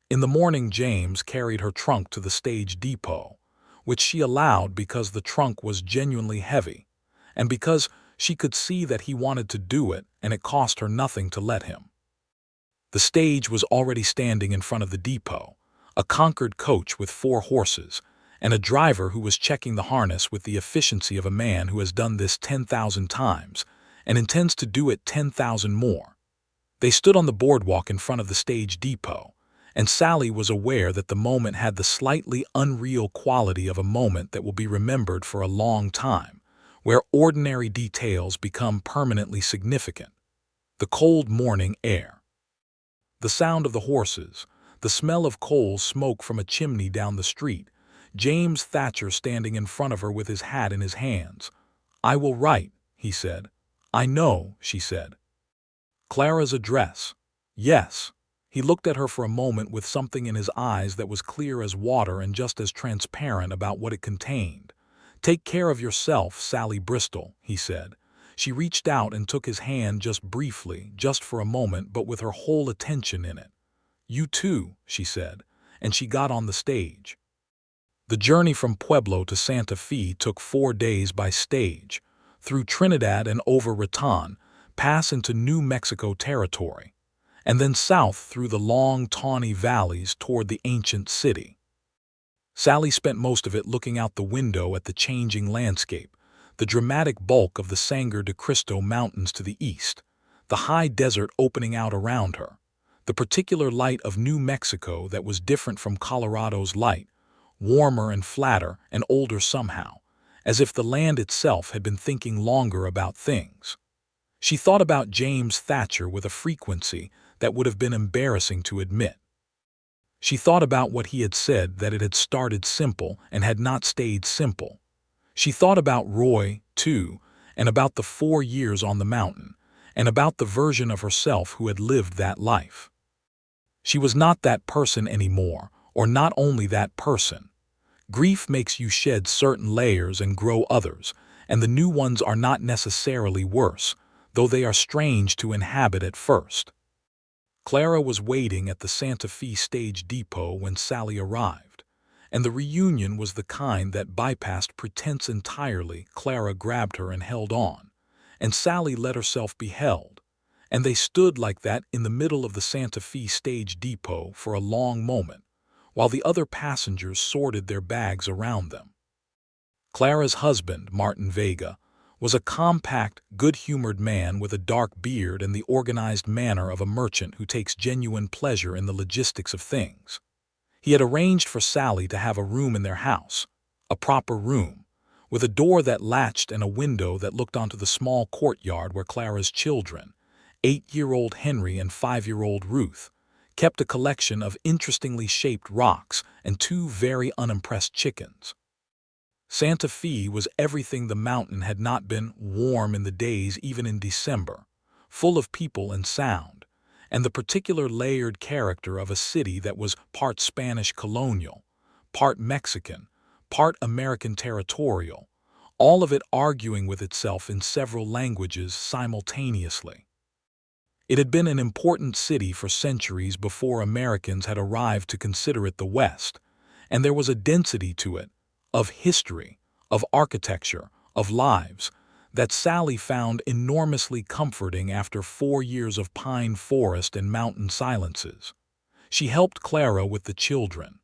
In the morning James carried her trunk to the stage depot, which she allowed because the trunk was genuinely heavy, and because she could see that he wanted to do it and it cost her nothing to let him. The stage was already standing in front of the depot, a Concord coach with 4 horses, and a driver who was checking the harness with the efficiency of a man who has done this 10,000 times and intends to do it 10,000 more. They stood on the boardwalk in front of the stage depot, and Sallie was aware that the moment had the slightly unreal quality of a moment that will be remembered for a long time, where ordinary details become permanently significant. The cold morning air. The sound of the horses, the smell of coal smoke from a chimney down the street, James Thatcher standing in front of her with his hat in his hands. "I will write," he said. "I know," she said. "Clara's address." "Yes." He looked at her for a moment with something in his eyes that was clear as water and just as transparent about what it contained. "Take care of yourself, Sallie Bristol," he said. She reached out and took his hand just briefly, just for a moment, but with her whole attention in it. "You too," she said, and she got on the stage. The journey from Pueblo to Santa Fe took 4 days by stage, through Trinidad and over Raton, pass into New Mexico territory, and then south through the long, tawny valleys toward the ancient city. Sallie spent most of it looking out the window at the changing landscape, the dramatic bulk of the Sangre de Cristo Mountains to the east, the high desert opening out around her, the particular light of New Mexico that was different from Colorado's light, warmer and flatter and older somehow, as if the land itself had been thinking longer about things. She thought about James Thatcher with a frequency that would have been embarrassing to admit. She thought about what he had said, that it had started simple and had not stayed simple. She thought about Roy, too, and about the 4 years on the mountain, and about the version of herself who had lived that life. She was not that person anymore, or not only that person. Grief makes you shed certain layers and grow others, and the new ones are not necessarily worse, though they are strange to inhabit at first. Clara was waiting at the Santa Fe stage depot when Sallie arrived, and the reunion was the kind that bypassed pretense entirely. Clara grabbed her and held on, and Sallie let herself be held, and they stood like that in the middle of the Santa Fe stage depot for a long moment, while the other passengers sorted their bags around them. Clara's husband, Martin Vega, was a compact, good-humored man with a dark beard and the organized manner of a merchant who takes genuine pleasure in the logistics of things. He had arranged for Sallie to have a room in their house, a proper room, with a door that latched and a window that looked onto the small courtyard where Clara's children, 8-year-old Henry and 5-year-old Ruth, kept a collection of interestingly shaped rocks and 2 very unimpressed chickens. Santa Fe was everything the mountain had not been: warm in the days even in December, full of people and sound, and the particular layered character of a city that was part Spanish colonial, part Mexican, part American territorial, all of it arguing with itself in several languages simultaneously. It had been an important city for centuries before Americans had arrived to consider it the West, and there was a density to it, of history, of architecture, of lives, that Sallie found enormously comforting after 4 years of pine forest and mountain silences. She helped Clara with the children.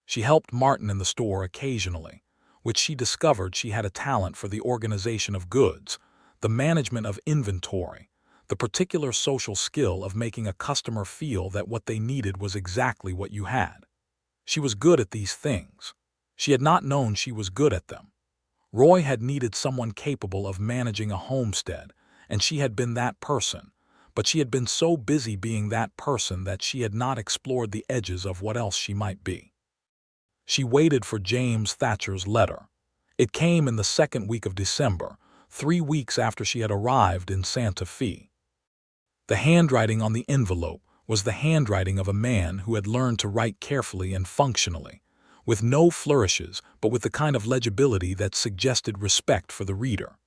She helped Martin in the store occasionally, which she discovered she had a talent for: the organization of goods, the management of inventory, the particular social skill of making a customer feel that what they needed was exactly what you had. She was good at these things. She had not known she was good at them. Roy had needed someone capable of managing a homestead, and she had been that person, but she had been so busy being that person that she had not explored the edges of what else she might be. She waited for James Thatcher's letter. It came in the second week of December, 3 weeks after she had arrived in Santa Fe. The handwriting on the envelope was the handwriting of a man who had learned to write carefully and functionally, with no flourishes, but with the kind of legibility that suggested respect for the reader.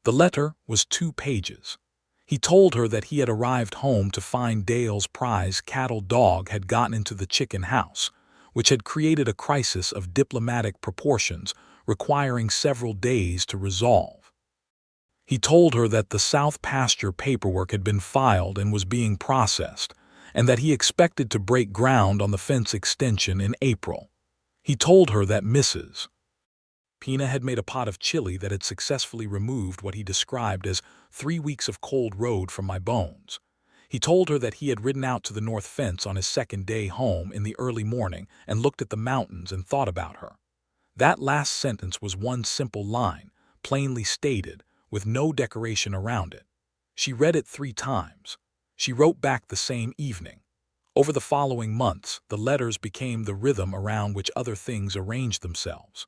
The letter was 2 pages. He told her that he had arrived home to find Dale's prize cattle dog had gotten into the chicken house, which had created a crisis of diplomatic proportions requiring several days to resolve. He told her that the South pasture paperwork had been filed and was being processed, and that he expected to break ground on the fence extension in April. He told her that Mrs. Pina had made a pot of chili that had successfully removed what he described as 3 weeks of cold road from my bones. He told her that he had ridden out to the north fence on his second day home in the early morning and looked at the mountains and thought about her. That last sentence was one simple line, plainly stated, with no decoration around it. She read it 3 times. She wrote back the same evening. Over the following months, the letters became the rhythm around which other things arranged themselves.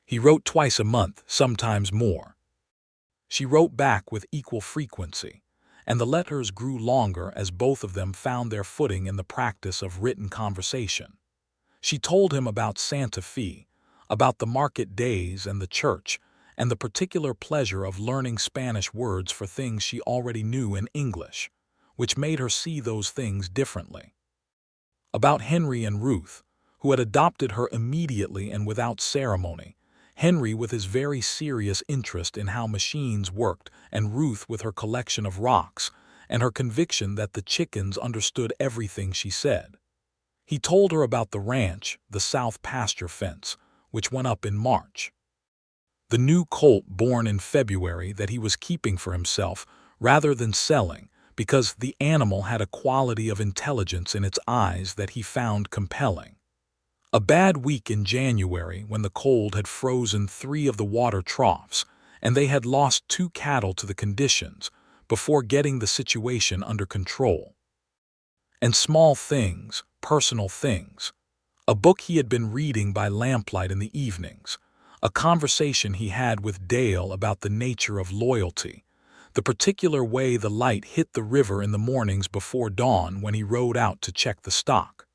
He wrote twice a month, sometimes more. She wrote back with equal frequency, and the letters grew longer as both of them found their footing in the practice of written conversation. She told him about Santa Fe, about the market days and the church, and the particular pleasure of learning Spanish words for things she already knew in English, which made her see those things differently. About Henry and Ruth, who had adopted her immediately and without ceremony, Henry with his very serious interest in how machines worked, and Ruth with her collection of rocks, and her conviction that the chickens understood everything she said. He told her about the ranch, the South pasture fence, which went up in March. The new colt born in February that he was keeping for himself rather than selling, because the animal had a quality of intelligence in its eyes that he found compelling. A bad week in January when the cold had frozen 3 of the water troughs, and they had lost 2 cattle to the conditions before getting the situation under control. And small things, personal things. A book he had been reading by lamplight in the evenings. A conversation he had with Dale about the nature of loyalty. The particular way the light hit the river in the mornings before dawn when he rode out to check the stock.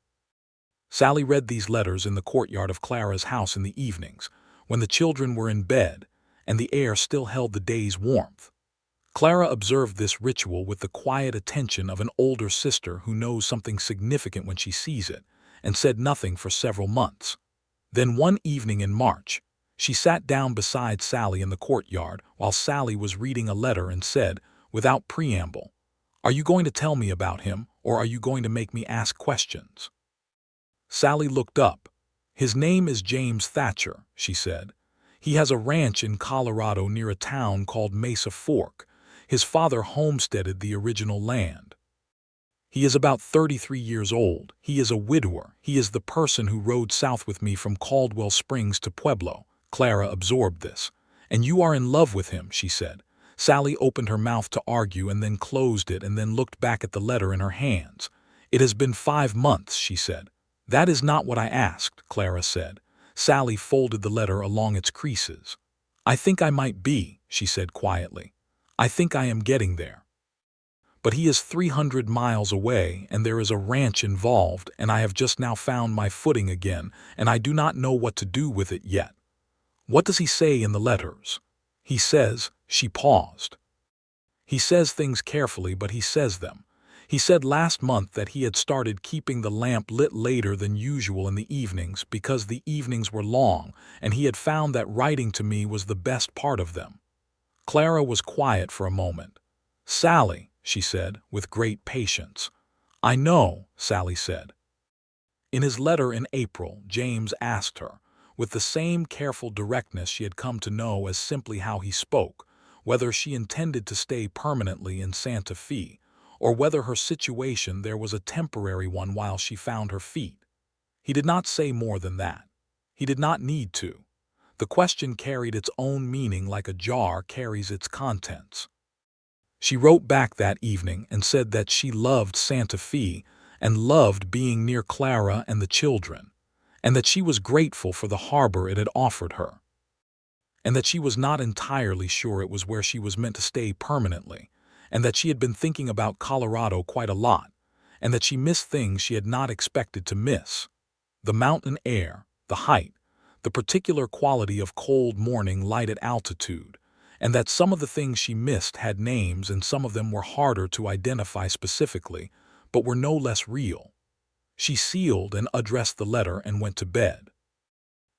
Sallie read these letters in the courtyard of Clara's house in the evenings, when the children were in bed and the air still held the day's warmth. Clara observed this ritual with the quiet attention of an older sister who knows something significant when she sees it, and said nothing for several months. Then one evening in March, she sat down beside Sallie in the courtyard while Sallie was reading a letter and said, without preamble, "Are you going to tell me about him, or are you going to make me ask questions?" Sallie looked up. "His name is James Thatcher," she said. "He has a ranch in Colorado near a town called Mesa Fork. His father homesteaded the original land. He is about 33 years old. He is a widower. He is the person who rode south with me from Caldwell Springs to Pueblo." Clara absorbed this. "And you are in love with him," she said. Sallie opened her mouth to argue and then closed it and then looked back at the letter in her hands. "It has been 5 months," she said. "That is not what I asked," Clara said. Sallie folded the letter along its creases. "I think I might be," she said quietly. "I think I am getting there. But he is 300 miles away, and there is a ranch involved, and I have just now found my footing again, and I do not know what to do with it yet." "What does he say in the letters?" "He says," she paused. "He says things carefully, but he says them. He said last month that he had started keeping the lamp lit later than usual in the evenings because the evenings were long, and he had found that writing to me was the best part of them." Clara was quiet for a moment. "Sallie," she said, with great patience. "I know," Sallie said. In his letter in April, James asked her, with the same careful directness she had come to know as simply how he spoke, whether she intended to stay permanently in Santa Fe, or whether her situation there was a temporary one while she found her feet. He did not say more than that. He did not need to. The question carried its own meaning like a jar carries its contents. She wrote back that evening and said that she loved Santa Fe and loved being near Clara and the children, and that she was grateful for the harbor it had offered her, and that she was not entirely sure it was where she was meant to stay permanently, and that she had been thinking about Colorado quite a lot, and that she missed things she had not expected to miss. The mountain air, the height, the particular quality of cold morning light at altitude, and that some of the things she missed had names and some of them were harder to identify specifically, but were no less real. She sealed and addressed the letter and went to bed.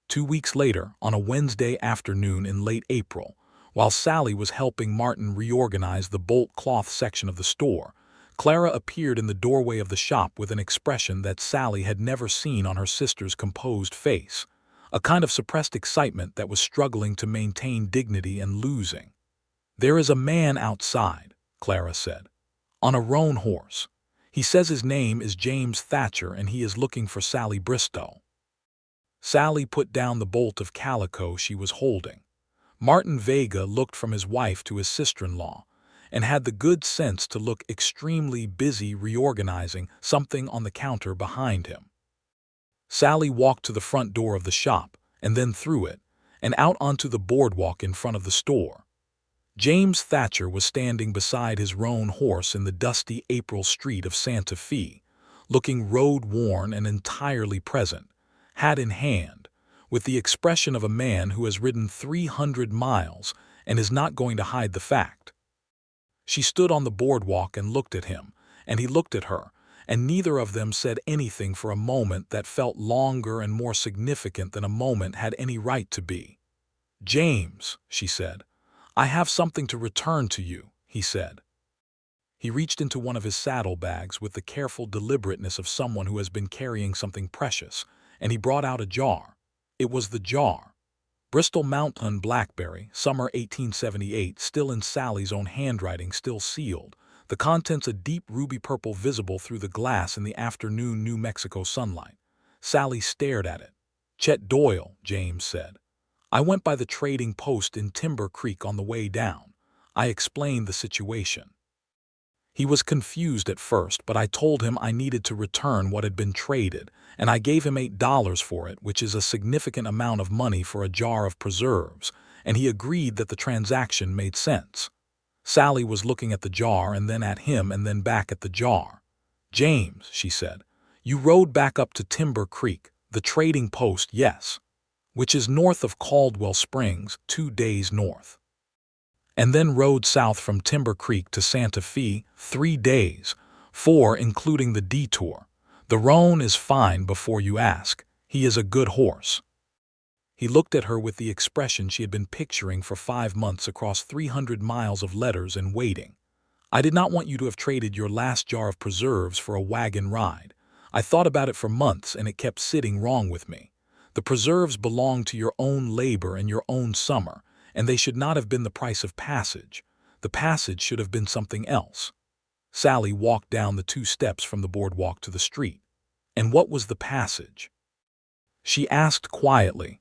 2 weeks later, on a Wednesday afternoon in late April, while Sallie was helping Martin reorganize the bolt cloth section of the store, Clara appeared in the doorway of the shop with an expression that Sallie had never seen on her sister's composed face, a kind of suppressed excitement that was struggling to maintain dignity and losing. "There is a man outside," Clara said, "on a roan horse. He says his name is James Thatcher and he is looking for Sallie Bristol." Sallie put down the bolt of calico she was holding. Martin Vega looked from his wife to his sister-in-law, and had the good sense to look extremely busy reorganizing something on the counter behind him. Sallie walked to the front door of the shop, and then through it, and out onto the boardwalk in front of the store. James Thatcher was standing beside his roan horse in the dusty April street of Santa Fe, looking road-worn and entirely present, hat in hand, with the expression of a man who has ridden 300 miles and is not going to hide the fact. She stood on the boardwalk and looked at him, and he looked at her, and neither of them said anything for a moment that felt longer and more significant than a moment had any right to be. "James," she said. "I have something to return to you," he said. He reached into one of his saddlebags with the careful deliberateness of someone who has been carrying something precious, and he brought out a jar. It was the jar. Bristol Mountain Blackberry, summer 1878, still in Sallie's own handwriting, still sealed. The contents a deep ruby purple visible through the glass in the afternoon New Mexico sunlight. Sallie stared at it. "Chet Doyle," James said. "I went by the trading post in Timber Creek on the way down. I explained the situation." He was confused at first, but I told him I needed to return what had been traded, and I gave him $8 for it, which is a significant amount of money for a jar of preserves, and he agreed that the transaction made sense. Sallie was looking at the jar and then at him and then back at the jar. "James," she said, "you rode back up to Timber Creek, the trading post, yes, which is north of Caldwell Springs, 2 days north. And then rode south from Timber Creek to Santa Fe, 3 days, 4 including the detour. The roan is fine before you ask. He is a good horse." He looked at her with the expression she had been picturing for 5 months across 300 miles of letters and waiting. "I did not want you to have traded your last jar of preserves for a wagon ride. I thought about it for months and it kept sitting wrong with me. The preserves belong to your own labor and your own summer, and they should not have been the price of passage. The passage should have been something else." Sallie walked down the 2 steps from the boardwalk to the street. "And what was the passage?" she asked quietly.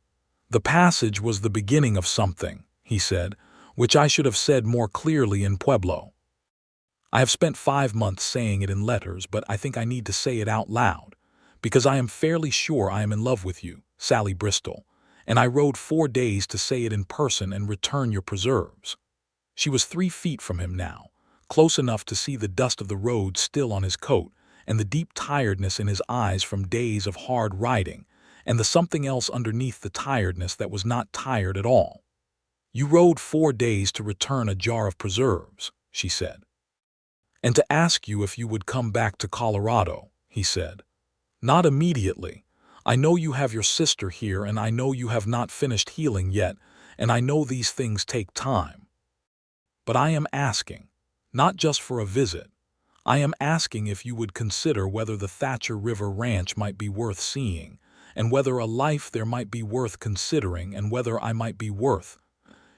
"The passage was the beginning of something," he said, "which I should have said more clearly in Pueblo. I have spent 5 months saying it in letters, but I think I need to say it out loud, because I am fairly sure I am in love with you, Sallie Bristol, and I rode 4 days to say it in person and return your preserves." She was 3 feet from him now, close enough to see the dust of the road still on his coat and the deep tiredness in his eyes from days of hard riding, and the something else underneath the tiredness that was not tired at all. "You rode 4 days to return a jar of preserves," she said. "And to ask you if you would come back to Colorado," he said. "Not immediately. I know you have your sister here, and I know you have not finished healing yet, and I know these things take time. But I am asking, not just for a visit. I am asking if you would consider whether the Thatcher River Ranch might be worth seeing, and whether a life there might be worth considering, and whether I might be worth—"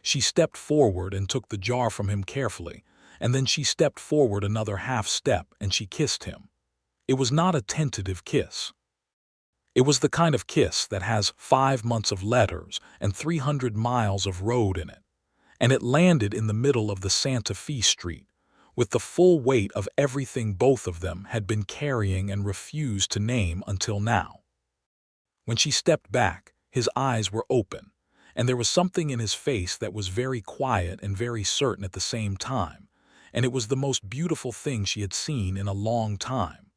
She stepped forward and took the jar from him carefully, and then she stepped forward another half step and she kissed him. It was not a tentative kiss. It was the kind of kiss that has 5 months of letters and 300 miles of road in it, and it landed in the middle of the Santa Fe Street, with the full weight of everything both of them had been carrying and refused to name until now. When she stepped back, his eyes were open, and there was something in his face that was very quiet and very certain at the same time, and it was the most beautiful thing she had seen in a long time.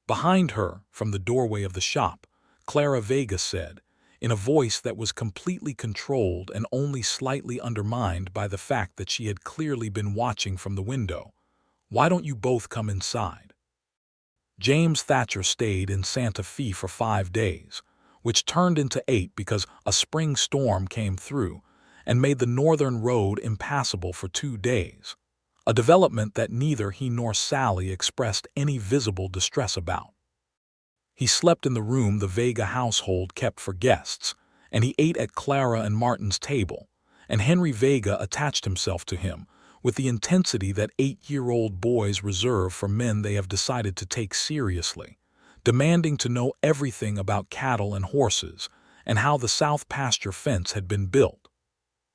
Behind her, from the doorway of the shop, Clara Vega said, in a voice that was completely controlled and only slightly undermined by the fact that she had clearly been watching from the window, "Why don't you both come inside?" James Thatcher stayed in Santa Fe for 5 days, which turned into 8 because a spring storm came through and made the northern road impassable for 2 days, a development that neither he nor Sallie expressed any visible distress about. He slept in the room the Vega household kept for guests, and he ate at Clara and Martin's table, and Henry Vega attached himself to him with the intensity that 8-year-old boys reserve for men they have decided to take seriously, demanding to know everything about cattle and horses and how the south pasture fence had been built.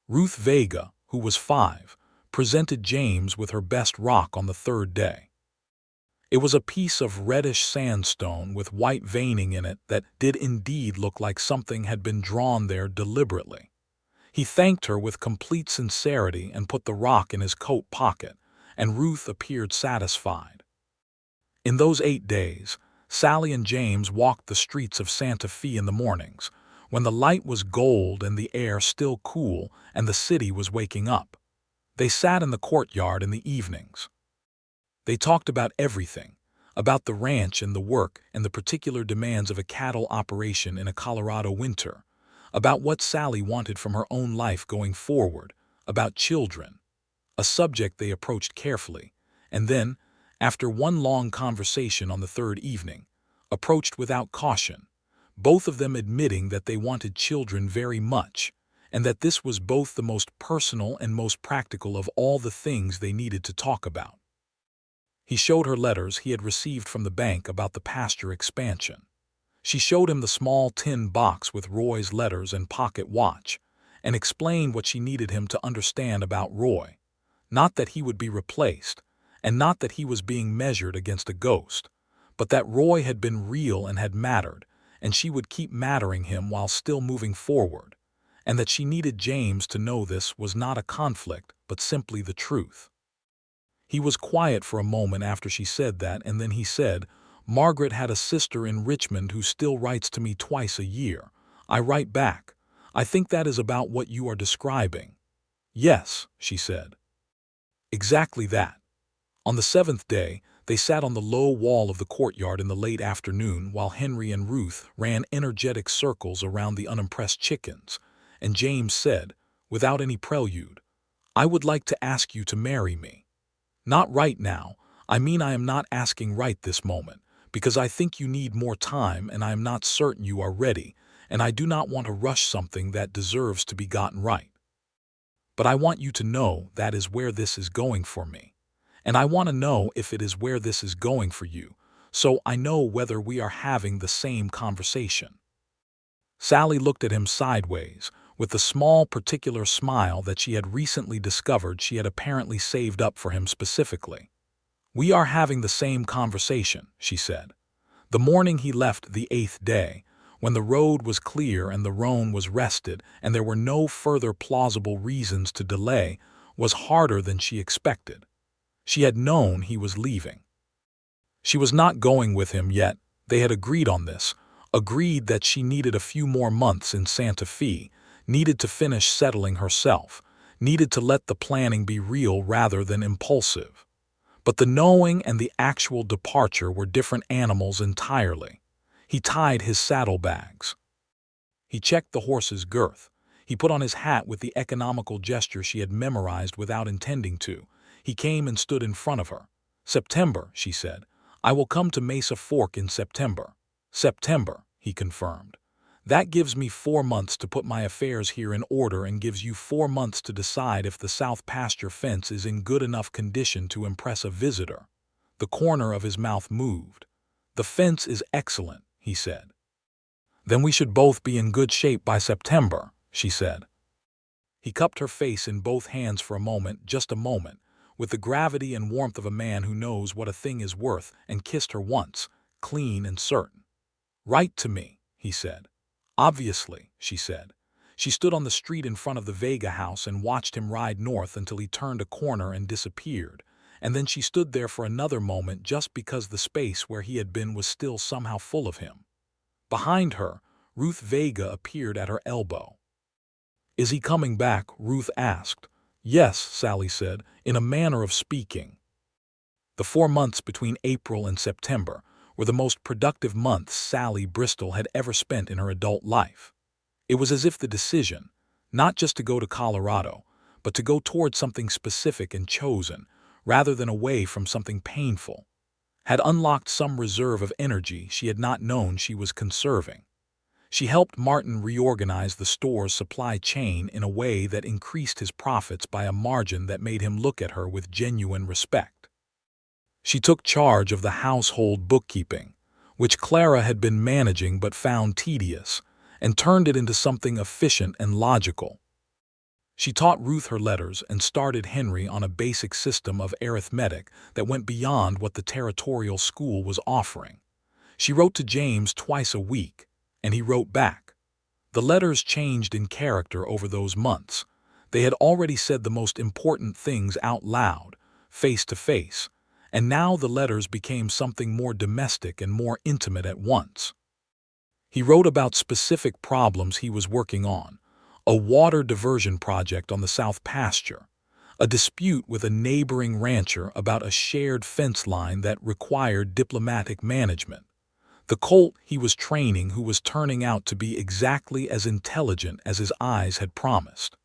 Ruth Vega, who was 5, presented James with her best rock on the 3rd day. It was a piece of reddish sandstone with white veining in it that did indeed look like something had been drawn there deliberately. He thanked her with complete sincerity and put the rock in his coat pocket, and Ruth appeared satisfied. In those 8 days, Sallie and James walked the streets of Santa Fe in the mornings, when the light was gold and the air still cool and the city was waking up. They sat in the courtyard in the evenings. They talked about everything, about the ranch and the work and the particular demands of a cattle operation in a Colorado winter, about what Sallie wanted from her own life going forward, about children, a subject they approached carefully, and then, after one long conversation on the 3rd evening, approached without caution, both of them admitting that they wanted children very much, and that this was both the most personal and most practical of all the things they needed to talk about. He showed her letters he had received from the bank about the pasture expansion. She showed him the small tin box with Roy's letters and pocket watch, and explained what she needed him to understand about Roy. Not that he would be replaced, and not that he was being measured against a ghost, but that Roy had been real and had mattered, and she would keep mattering him while still moving forward, and that she needed James to know this was not a conflict, but simply the truth. He was quiet for a moment after she said that, and then he said, "Margaret had a sister in Richmond who still writes to me twice a year. I write back. I think that is about what you are describing." "Yes," she said. "Exactly that." On the seventh day, they sat on the low wall of the courtyard in the late afternoon while Henry and Ruth ran energetic circles around the unimpressed chickens, and James said, without any prelude, "I would like to ask you to marry me. Not right now. I mean, I am not asking right this moment, because I think you need more time and I am not certain you are ready, and I do not want to rush something that deserves to be gotten right. But I want you to know that is where this is going for me. And I want to know if it is where this is going for you, so I know whether we are having the same conversation." Sallie looked at him sideways, with the small particular smile that she had recently discovered she had apparently saved up for him specifically. "We are having the same conversation," she said. "The morning he left the 8th day, when the road was clear and the roan was rested and there were no further plausible reasons to delay, was harder than she expected. She had known he was leaving. She was not going with him yet. They had agreed on this, agreed that she needed a few more months in Santa Fe, needed to finish settling herself, needed to let the planning be real rather than impulsive. But the knowing and the actual departure were different animals entirely. He tied his saddlebags. He checked the horse's girth. He put on his hat with the economical gesture she had memorized without intending to. He came and stood in front of her. "September," she said. "I will come to Mesa Fork in September." "September," he confirmed. "That gives me 4 months to put my affairs here in order and gives you 4 months to decide if the south pasture fence is in good enough condition to impress a visitor." The corner of his mouth moved. "The fence is excellent," he said. "Then we should both be in good shape by September," she said. He cupped her face in both hands for a moment, just a moment, with the gravity and warmth of a man who knows what a thing is worth, and kissed her once, clean and certain. "Write to me," he said. "Obviously," she said. She stood on the street in front of the Vega house and watched him ride north until he turned a corner and disappeared, and then she stood there for another moment just because the space where he had been was still somehow full of him. Behind her, Ruth Vega appeared at her elbow. "Is he coming back?" Ruth asked. "Yes," Sallie said, in a manner of speaking. The 4 months between April and September were the most productive months Sallie Bristol had ever spent in her adult life. It was as if the decision, not just to go to Colorado, but to go toward something specific and chosen, rather than away from something painful, had unlocked some reserve of energy she had not known she was conserving. She helped Martin reorganize the store's supply chain in a way that increased his profits by a margin that made him look at her with genuine respect. She took charge of the household bookkeeping, which Clara had been managing but found tedious, and turned it into something efficient and logical. She taught Ruth her letters and started Henry on a basic system of arithmetic that went beyond what the territorial school was offering. She wrote to James twice a week, and he wrote back. The letters changed in character over those months. They had already said the most important things out loud, face to face, and now the letters became something more domestic and more intimate at once. He wrote about specific problems he was working on: a water diversion project on the south pasture, a dispute with a neighboring rancher about a shared fence line that required diplomatic management, the colt he was training who was turning out to be exactly as intelligent as his eyes had promised.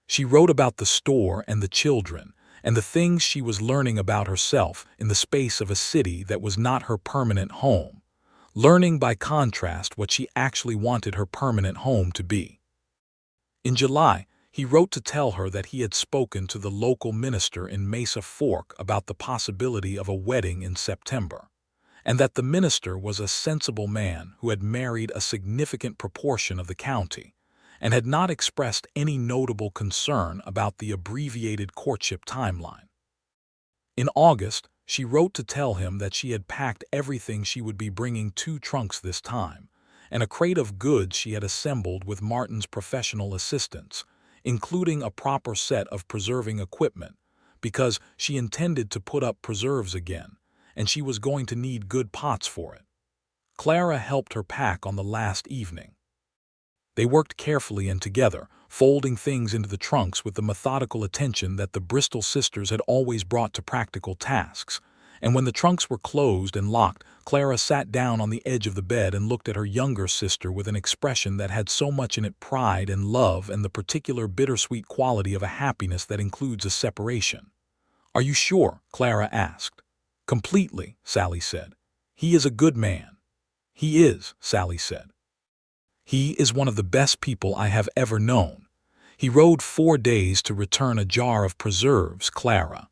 She wrote about the store and the children, and the things she was learning about herself in the space of a city that was not her permanent home, learning by contrast what she actually wanted her permanent home to be. In July, he wrote to tell her that he had spoken to the local minister in Mesa Fork about the possibility of a wedding in September, and that the minister was a sensible man who had married a significant proportion of the county, and had not expressed any notable concern about the abbreviated courtship timeline. In August, she wrote to tell him that she had packed everything she would be bringing 2 trunks this time, and a crate of goods she had assembled with Martin's professional assistance, including a proper set of preserving equipment, because she intended to put up preserves again, and she was going to need good pots for it. Clara helped her pack on the last evening. They worked carefully and together, folding things into the trunks with the methodical attention that the Bristol sisters had always brought to practical tasks, and when the trunks were closed and locked, Clara sat down on the edge of the bed and looked at her younger sister with an expression that had so much in it pride and love and the particular bittersweet quality of a happiness that includes a separation. "Are you sure?" Clara asked. "Completely," Sallie said. "He is a good man." "He is," Sallie said. "He is one of the best people I have ever known. He rode 4 days to return a jar of preserves, Clara.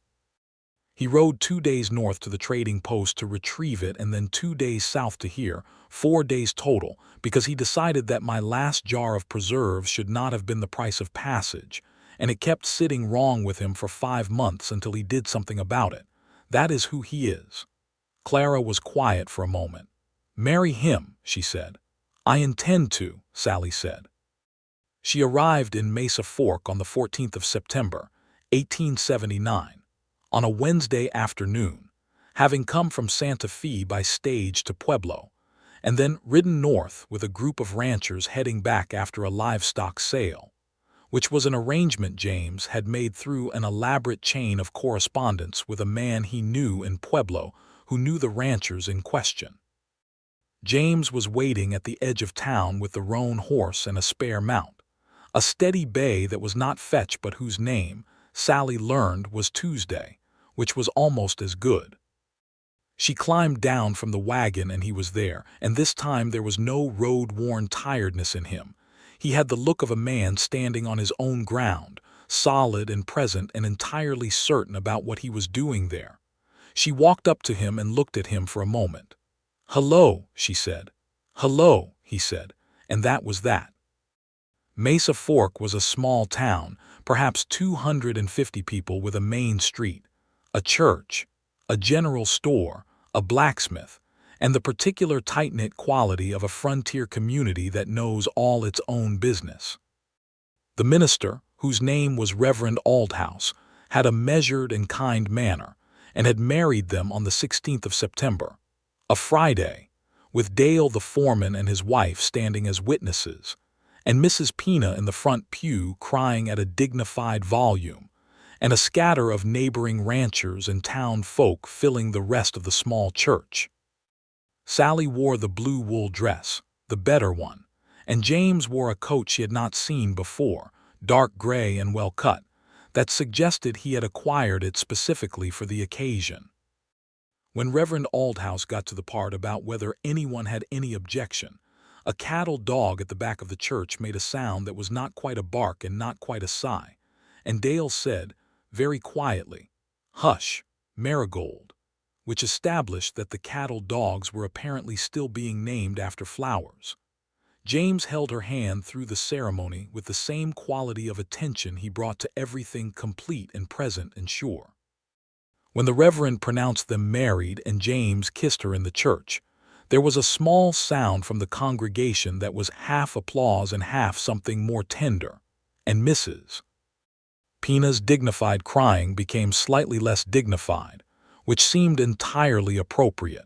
He rode 2 days north to the trading post to retrieve it and then 2 days south to here, 4 days total, because he decided that my last jar of preserves should not have been the price of passage, and it kept sitting wrong with him for 5 months until he did something about it. That is who he is." Clara was quiet for a moment. "Marry him," she said. "I intend to," Sallie said. She arrived in Mesa Fork on the 14th of September, 1879, on a Wednesday afternoon, having come from Santa Fe by stage to Pueblo, and then ridden north with a group of ranchers heading back after a livestock sale, which was an arrangement James had made through an elaborate chain of correspondence with a man he knew in Pueblo who knew the ranchers in question. James was waiting at the edge of town with the roan horse and a spare mount, a steady bay that was not Fetch but whose name, Sallie learned, was Tuesday, which was almost as good. She climbed down from the wagon and he was there, and this time there was no road-worn tiredness in him. He had the look of a man standing on his own ground, solid and present and entirely certain about what he was doing there. She walked up to him and looked at him for a moment. "Hello," she said. "Hello," he said, and that was that. Mesa Fork was a small town, perhaps 250 people, with a main street, a church, a general store, a blacksmith, and the particular tight-knit quality of a frontier community that knows all its own business. The minister, whose name was Reverend Aldhouse, had a measured and kind manner, and had married them on the 16th of September, a Friday, with Dale the foreman and his wife standing as witnesses, and Mrs. Pina in the front pew crying at a dignified volume, and a scatter of neighboring ranchers and town folk filling the rest of the small church. Sallie wore the blue wool dress, the better one, and James wore a coat she had not seen before, dark gray and well cut, that suggested he had acquired it specifically for the occasion. When Reverend Aldhouse got to the part about whether anyone had any objection, a cattle dog at the back of the church made a sound that was not quite a bark and not quite a sigh, and Dale said, very quietly, "Hush, Marigold," which established that the cattle dogs were apparently still being named after flowers. James held her hand through the ceremony with the same quality of attention he brought to everything complete and present and sure. When the Reverend pronounced them married and James kissed her in the church, there was a small sound from the congregation that was half applause and half something more tender, and Mrs. Pina's dignified crying became slightly less dignified, which seemed entirely appropriate.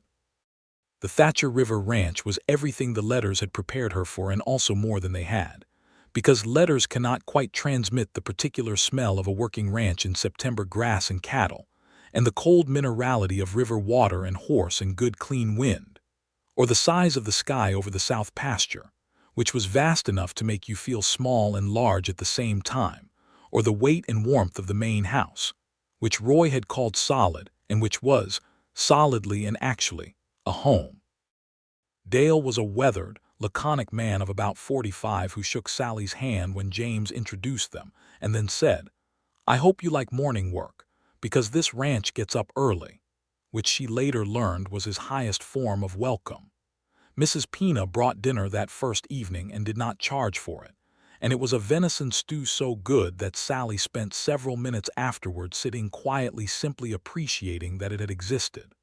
The Thatcher River Ranch was everything the letters had prepared her for and also more than they had, because letters cannot quite transmit the particular smell of a working ranch in September grass and cattle, and the cold minerality of river water and horse and good clean wind, or the size of the sky over the south pasture, which was vast enough to make you feel small and large at the same time, or the weight and warmth of the main house, which Roy had called solid and which was, solidly and actually, a home. Dale was a weathered, laconic man of about 45 who shook Sallie's hand when James introduced them and then said, "I hope you like morning work, because this ranch gets up early," which she later learned was his highest form of welcome. Mrs. Pina brought dinner that first evening and did not charge for it, and it was a venison stew so good that Sallie spent several minutes afterward sitting quietly simply appreciating that it had existed.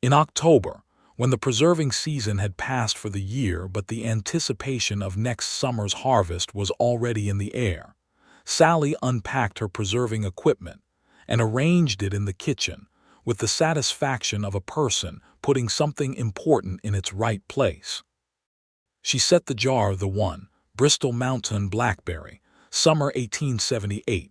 In October, when the preserving season had passed for the year but the anticipation of next summer's harvest was already in the air, Sallie unpacked her preserving equipment and arranged it in the kitchen with the satisfaction of a person putting something important in its right place. She set the jar of the Bristol Mountain blackberry, summer 1878,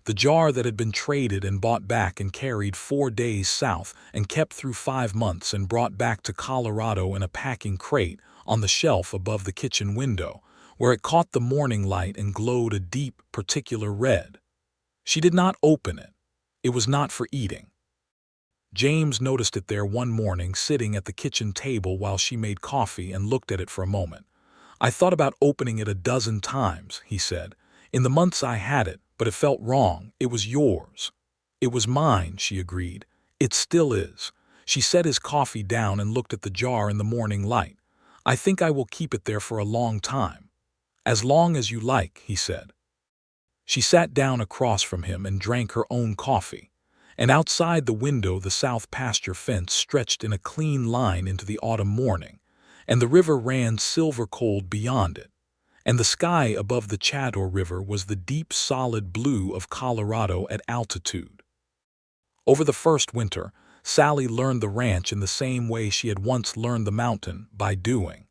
the jar that had been traded and bought back and carried 4 days south and kept through 5 months and brought back to Colorado in a packing crate on the shelf above the kitchen window, where it caught the morning light and glowed a deep, particular red. She did not open it. It was not for eating. James noticed it there one morning sitting at the kitchen table while she made coffee and looked at it for a moment. "I thought about opening it a dozen times," he said, "in the months I had it, but it felt wrong. It was yours." "It was mine," she agreed. "It still is." She set his coffee down and looked at the jar in the morning light. "I think I will keep it there for a long time." "As long as you like," he said. She sat down across from him and drank her own coffee, and outside the window the south pasture fence stretched in a clean line into the autumn morning, and the river ran silver-cold beyond it, and the sky above the Chador River was the deep solid blue of Colorado at altitude. Over the first winter, Sallie learned the ranch in the same way she had once learned the mountain, by doing.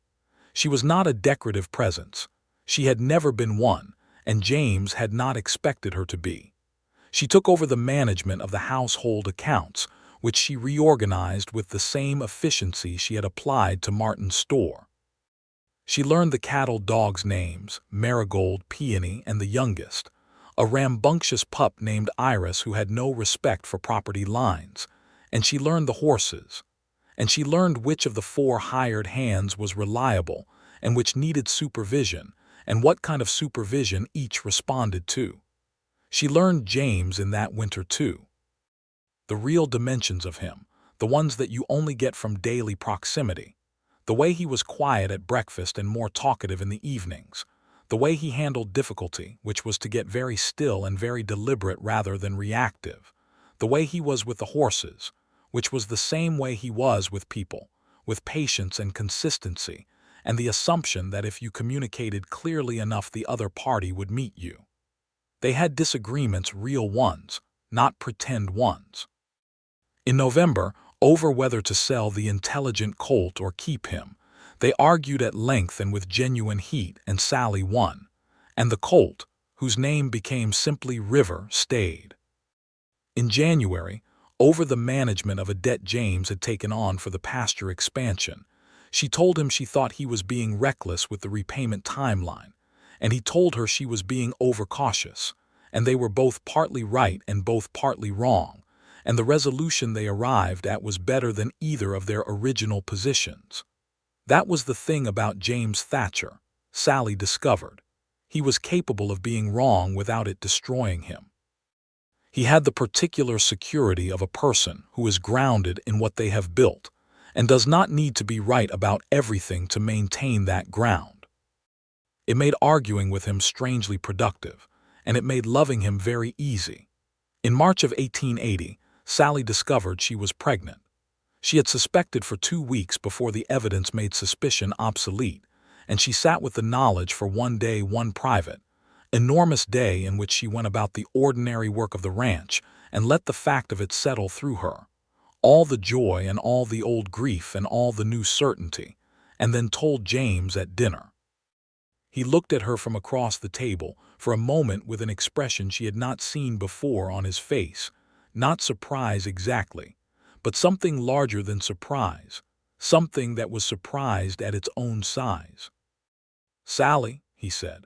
She was not a decorative presence. She had never been one, and James had not expected her to be. She took over the management of the household accounts, which she reorganized with the same efficiency she had applied to Martin's store. She learned the cattle dogs' names, Marigold, Peony, and the youngest, a rambunctious pup named Iris who had no respect for property lines, and she learned the horses, and she learned which of the 4 hired hands was reliable and which needed supervision, and what kind of supervision each responded to. She learned James in that winter too. The real dimensions of him, the ones that you only get from daily proximity. The way he was quiet at breakfast and more talkative in the evenings. The way he handled difficulty, which was to get very still and very deliberate rather than reactive. The way he was with the horses, which was the same way he was with people, with patience and consistency, and the assumption that if you communicated clearly enough the other party would meet you. They had disagreements, real ones, not pretend ones. In November, over whether to sell the intelligent colt or keep him, they argued at length and with genuine heat, and Sallie won, and the colt, whose name became simply River, stayed. In January, over the management of a debt James had taken on for the pasture expansion, she told him she thought he was being reckless with the repayment timeline, and he told her she was being overcautious, and they were both partly right and both partly wrong, and the resolution they arrived at was better than either of their original positions. That was the thing about James Thatcher, Sallie discovered. He was capable of being wrong without it destroying him. He had the particular security of a person who is grounded in what they have built and does not need to be right about everything to maintain that ground. It made arguing with him strangely productive, and it made loving him very easy. In March of 1880, Sallie discovered she was pregnant. She had suspected for 2 weeks before the evidence made suspicion obsolete, and she sat with the knowledge for one day, one private, enormous day in which she went about the ordinary work of the ranch and let the fact of it settle through her, all the joy and all the old grief and all the new certainty, and then told James at dinner. He looked at her from across the table for a moment with an expression she had not seen before on his face, not surprise exactly, but something larger than surprise, something that was surprised at its own size. "Sallie," he said.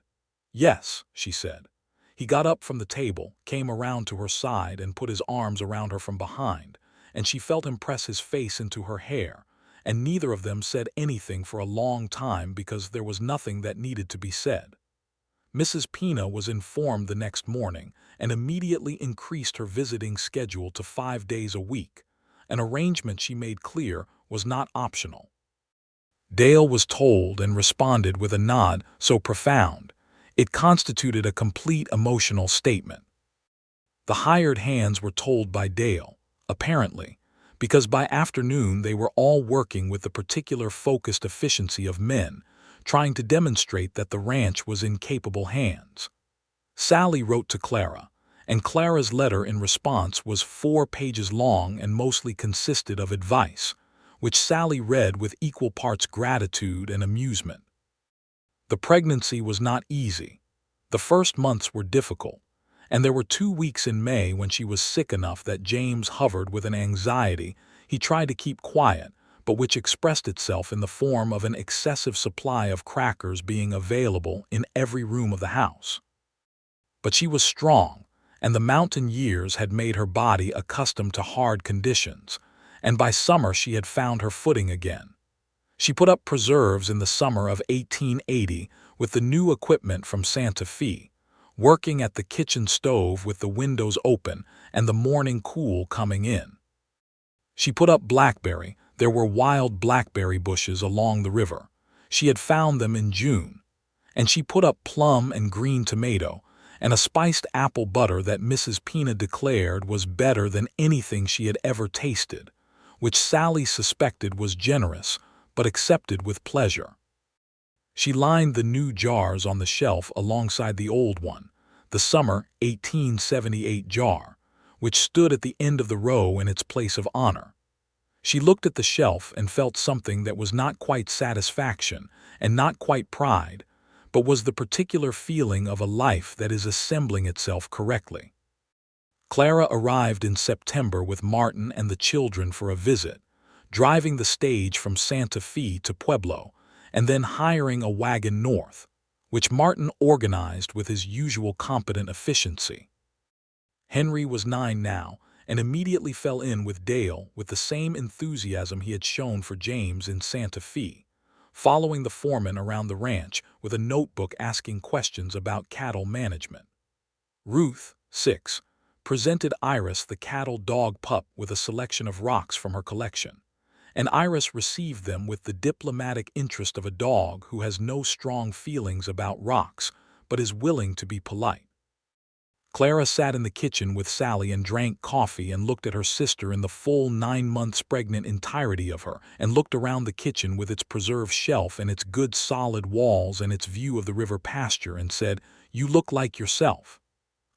"Yes," she said. He got up from the table, came around to her side and put his arms around her from behind, and she felt him press his face into her hair, and neither of them said anything for a long time because there was nothing that needed to be said. Mrs. Pina was informed the next morning and immediately increased her visiting schedule to 5 days a week, an arrangement she made clear was not optional. Dale was told and responded with a nod so profound, It constituted a complete emotional statement. The hired hands were told by Dale, apparently, because by afternoon they were all working with the particular focused efficiency of men, trying to demonstrate that the ranch was in capable hands. Sallie wrote to Clara, and Clara's letter in response was 4 pages long and mostly consisted of advice, which Sallie read with equal parts gratitude and amusement. The pregnancy was not easy. The first months were difficult, and there were 2 weeks in May when she was sick enough that James hovered with an anxiety he tried to keep quiet, but which expressed itself in the form of an excessive supply of crackers being available in every room of the house. But she was strong, and the mountain years had made her body accustomed to hard conditions, and by summer she had found her footing again. She put up preserves in the summer of 1880 with the new equipment from Santa Fe, working at the kitchen stove with the windows open and the morning cool coming in. She put up blackberry. There were wild blackberry bushes along the river. She had found them in June. And she put up plum and green tomato, and a spiced apple butter that Mrs. Pina declared was better than anything she had ever tasted, which Sallie suspected was generous, but accepted with pleasure. She lined the new jars on the shelf alongside the old one, the summer 1878 jar, which stood at the end of the row in its place of honor. She looked at the shelf and felt something that was not quite satisfaction and not quite pride, but was the particular feeling of a life that is assembling itself correctly. Clara arrived in September with Martin and the children for a visit, driving the stage from Santa Fe to Pueblo, and then hiring a wagon north, which Martin organized with his usual competent efficiency. Henry was 9 now, and immediately fell in with Dale with the same enthusiasm he had shown for James in Santa Fe, following the foreman around the ranch with a notebook asking questions about cattle management. Ruth, 6, presented Iris the cattle dog pup with a selection of rocks from her collection, and Iris received them with the diplomatic interest of a dog who has no strong feelings about rocks but is willing to be polite. Clara sat in the kitchen with Sallie and drank coffee and looked at her sister in the full 9 months pregnant entirety of her, and looked around the kitchen with its preserved shelf and its good solid walls and its view of the river pasture and said, "You look like yourself."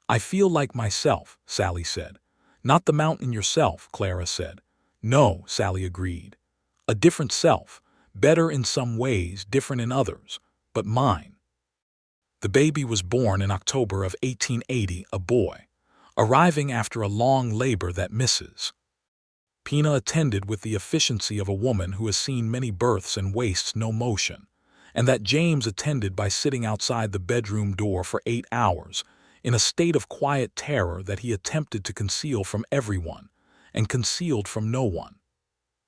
"I feel like myself," Sallie said. "Not the mountain yourself," Clara said. "No," Sallie agreed. "A different self, better in some ways, different in others, but mine." The baby was born in October of 1880, a boy, arriving after a long labor that Mrs. Pina attended with the efficiency of a woman who has seen many births and wastes no motion, and that James attended by sitting outside the bedroom door for 8 hours, in a state of quiet terror that he attempted to conceal from everyone, and concealed from no one.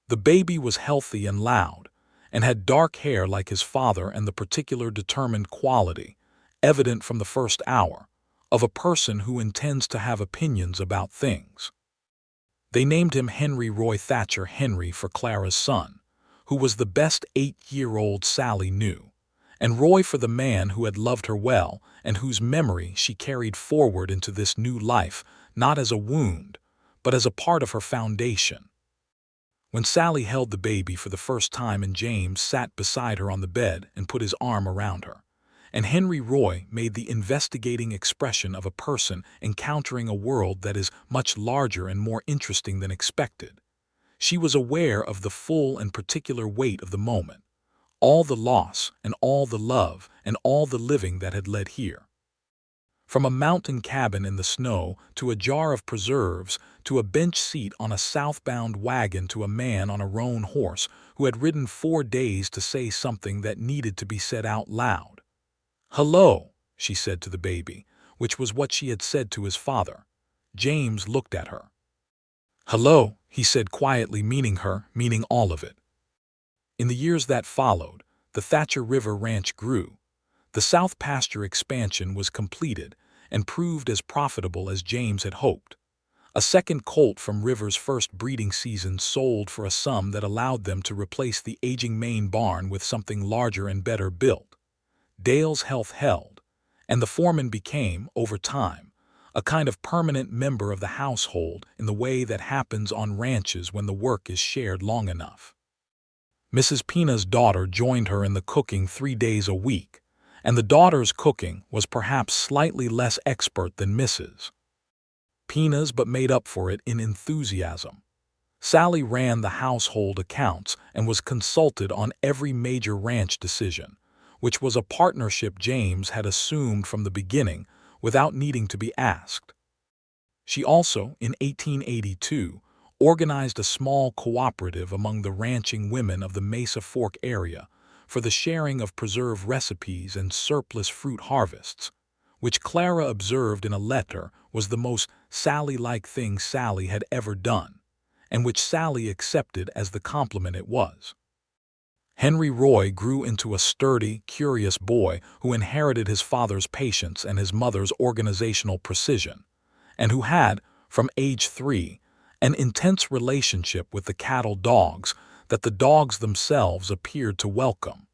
The baby was healthy and loud, and had dark hair like his father and the particular determined quality, evident from the first hour, of a person who intends to have opinions about things. They named him Henry Roy Thatcher Henry for Clara's son, who was the best 8-year-old Sallie knew, and Roy for the man who had loved her well and whose memory she carried forward into this new life, not as a wound, but as a part of her foundation. When Sallie held the baby for the first time and James sat beside her on the bed and put his arm around her, and Henry Roy made the investigating expression of a person encountering a world that is much larger and more interesting than expected, she was aware of the full and particular weight of the moment, all the loss and all the love and all the living that had led here. From a mountain cabin in the snow to a jar of preserves to a bench seat on a southbound wagon to a man on a roan horse who had ridden 4 days to say something that needed to be said out loud. "Hello," she said to the baby, which was what she had said to his father. James looked at her. "Hello," he said quietly, meaning her, meaning all of it. In the years that followed, the Thatcher River Ranch grew. The South Pasture expansion was completed and proved as profitable as James had hoped. A second colt from River's first breeding season sold for a sum that allowed them to replace the aging main barn with something larger and better built. Dale's health held, and the foreman became, over time, a kind of permanent member of the household in the way that happens on ranches when the work is shared long enough. Mrs. Pina's daughter joined her in the cooking 3 days a week, and the daughter's cooking was perhaps slightly less expert than Mrs. Pina's but made up for it in enthusiasm. Sallie ran the household accounts and was consulted on every major ranch decision, which was a partnership James had assumed from the beginning without needing to be asked. She also, in 1882, organized a small cooperative among the ranching women of the Mesa Fork area for the sharing of preserved recipes and surplus fruit harvests, which Clara observed in a letter was the most Sallie-like thing Sallie had ever done, and which Sallie accepted as the compliment it was. Henry Roy grew into a sturdy, curious boy who inherited his father's patience and his mother's organizational precision, and who had, from age 3, an intense relationship with the cattle dogs that the dogs themselves appeared to welcome.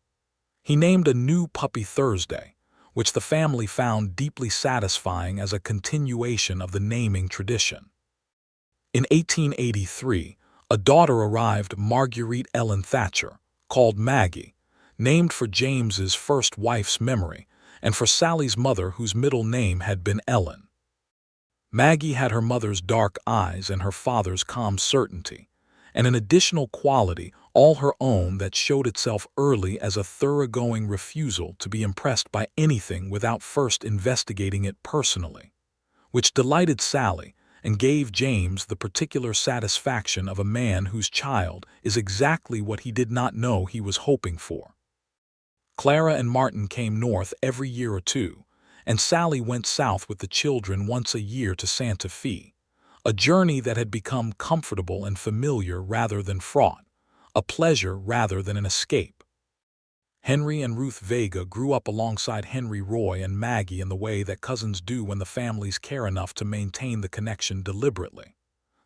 He named a new puppy Thursday, which the family found deeply satisfying as a continuation of the naming tradition. In 1883, a daughter arrived, Marguerite Ellen Thatcher, called Maggie, named for James's first wife's memory and for Sallie's mother whose middle name had been Ellen. Maggie had her mother's dark eyes and her father's calm certainty, and an additional quality all her own that showed itself early as a thoroughgoing refusal to be impressed by anything without first investigating it personally, which delighted Sallie and gave James the particular satisfaction of a man whose child is exactly what he did not know he was hoping for. Clara and Martin came north every year or two, and Sallie went south with the children once a year to Santa Fe, a journey that had become comfortable and familiar rather than fraught, a pleasure rather than an escape. Henry and Ruth Vega grew up alongside Henry Roy and Maggie in the way that cousins do when the families care enough to maintain the connection deliberately.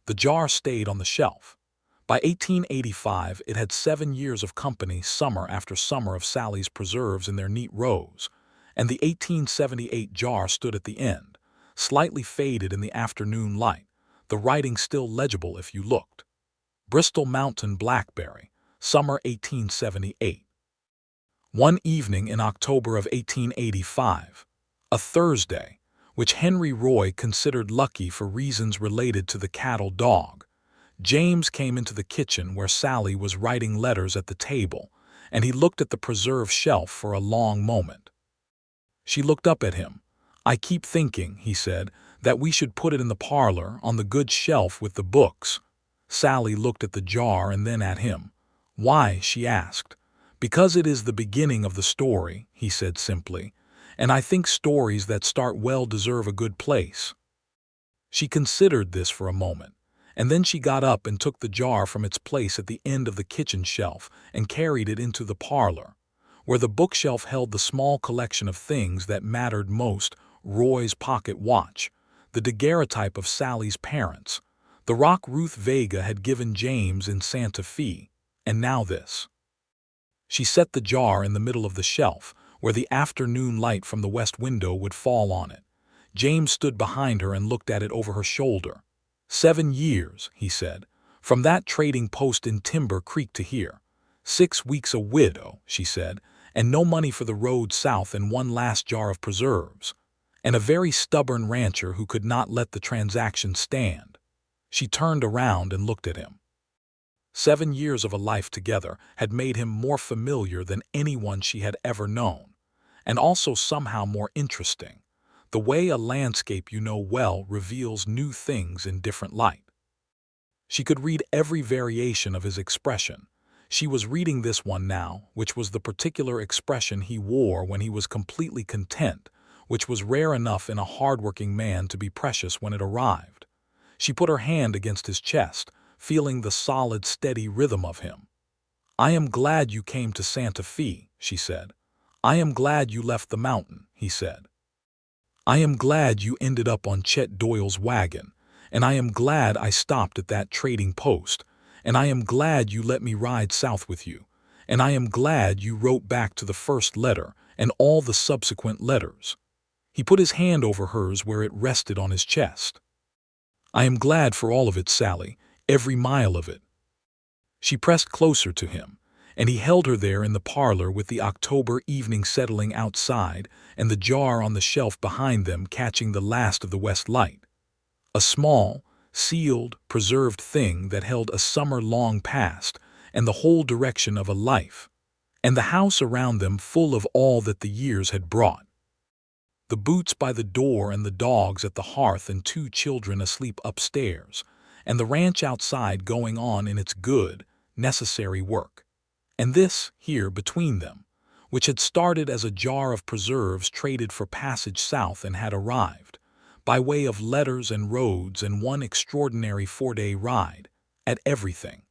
The jar stayed on the shelf. By 1885, it had 7 years of company summer after summer of Sallie's preserves in their neat rows, and the 1878 jar stood at the end, slightly faded in the afternoon light, the writing still legible if you looked. Bristol Mountain Blackberry, summer 1878. One evening in October of 1885, a Thursday, which Henry Roy considered lucky for reasons related to the cattle dog, James came into the kitchen where Sallie was writing letters at the table, and he looked at the preserve shelf for a long moment. She looked up at him. "I keep thinking," he said, "that we should put it in the parlor on the good shelf with the books." Sallie looked at the jar and then at him. "Why?" she asked. "Because it is the beginning of the story," he said simply, "and I think stories that start well deserve a good place." She considered this for a moment, and then she got up and took the jar from its place at the end of the kitchen shelf and carried it into the parlor, where the bookshelf held the small collection of things that mattered most: Roy's pocket watch, the daguerreotype of Sallie's parents, the rock Ruth Vega had given James in Santa Fe, and now this. She set the jar in the middle of the shelf, where the afternoon light from the west window would fall on it. James stood behind her and looked at it over her shoulder. 7 years, he said, from that trading post in Timber Creek to here. 6 weeks a widow, she said, and no money for the road south and one last jar of preserves. And a very stubborn rancher who could not let the transaction stand. She turned around and looked at him. 7 years of a life together had made him more familiar than anyone she had ever known, and also somehow more interesting, the way a landscape you know well reveals new things in different light. She could read every variation of his expression. She was reading this one now, which was the particular expression he wore when he was completely content, which was rare enough in a hard-working man to be precious when it arrived. She put her hand against his chest, feeling the solid, steady rhythm of him. "I am glad you came to Santa Fe," she said. "I am glad you left the mountain," he said. "I am glad you ended up on Chet Doyle's wagon, and I am glad I stopped at that trading post, and I am glad you let me ride south with you, and I am glad you wrote back to the first letter and all the subsequent letters." He put his hand over hers where it rested on his chest. "I am glad for all of it, Sallie, every mile of it." She pressed closer to him, and he held her there in the parlor with the October evening settling outside and the jar on the shelf behind them catching the last of the west light. A small, sealed, preserved thing that held a summer long past and the whole direction of a life, and the house around them full of all that the years had brought. The boots by the door and the dogs at the hearth and 2 children asleep upstairs, and the ranch outside going on in its good, necessary work. And this, here between them, which had started as a jar of preserves traded for passage south and had arrived, by way of letters and roads and one extraordinary 4-day ride, at everything.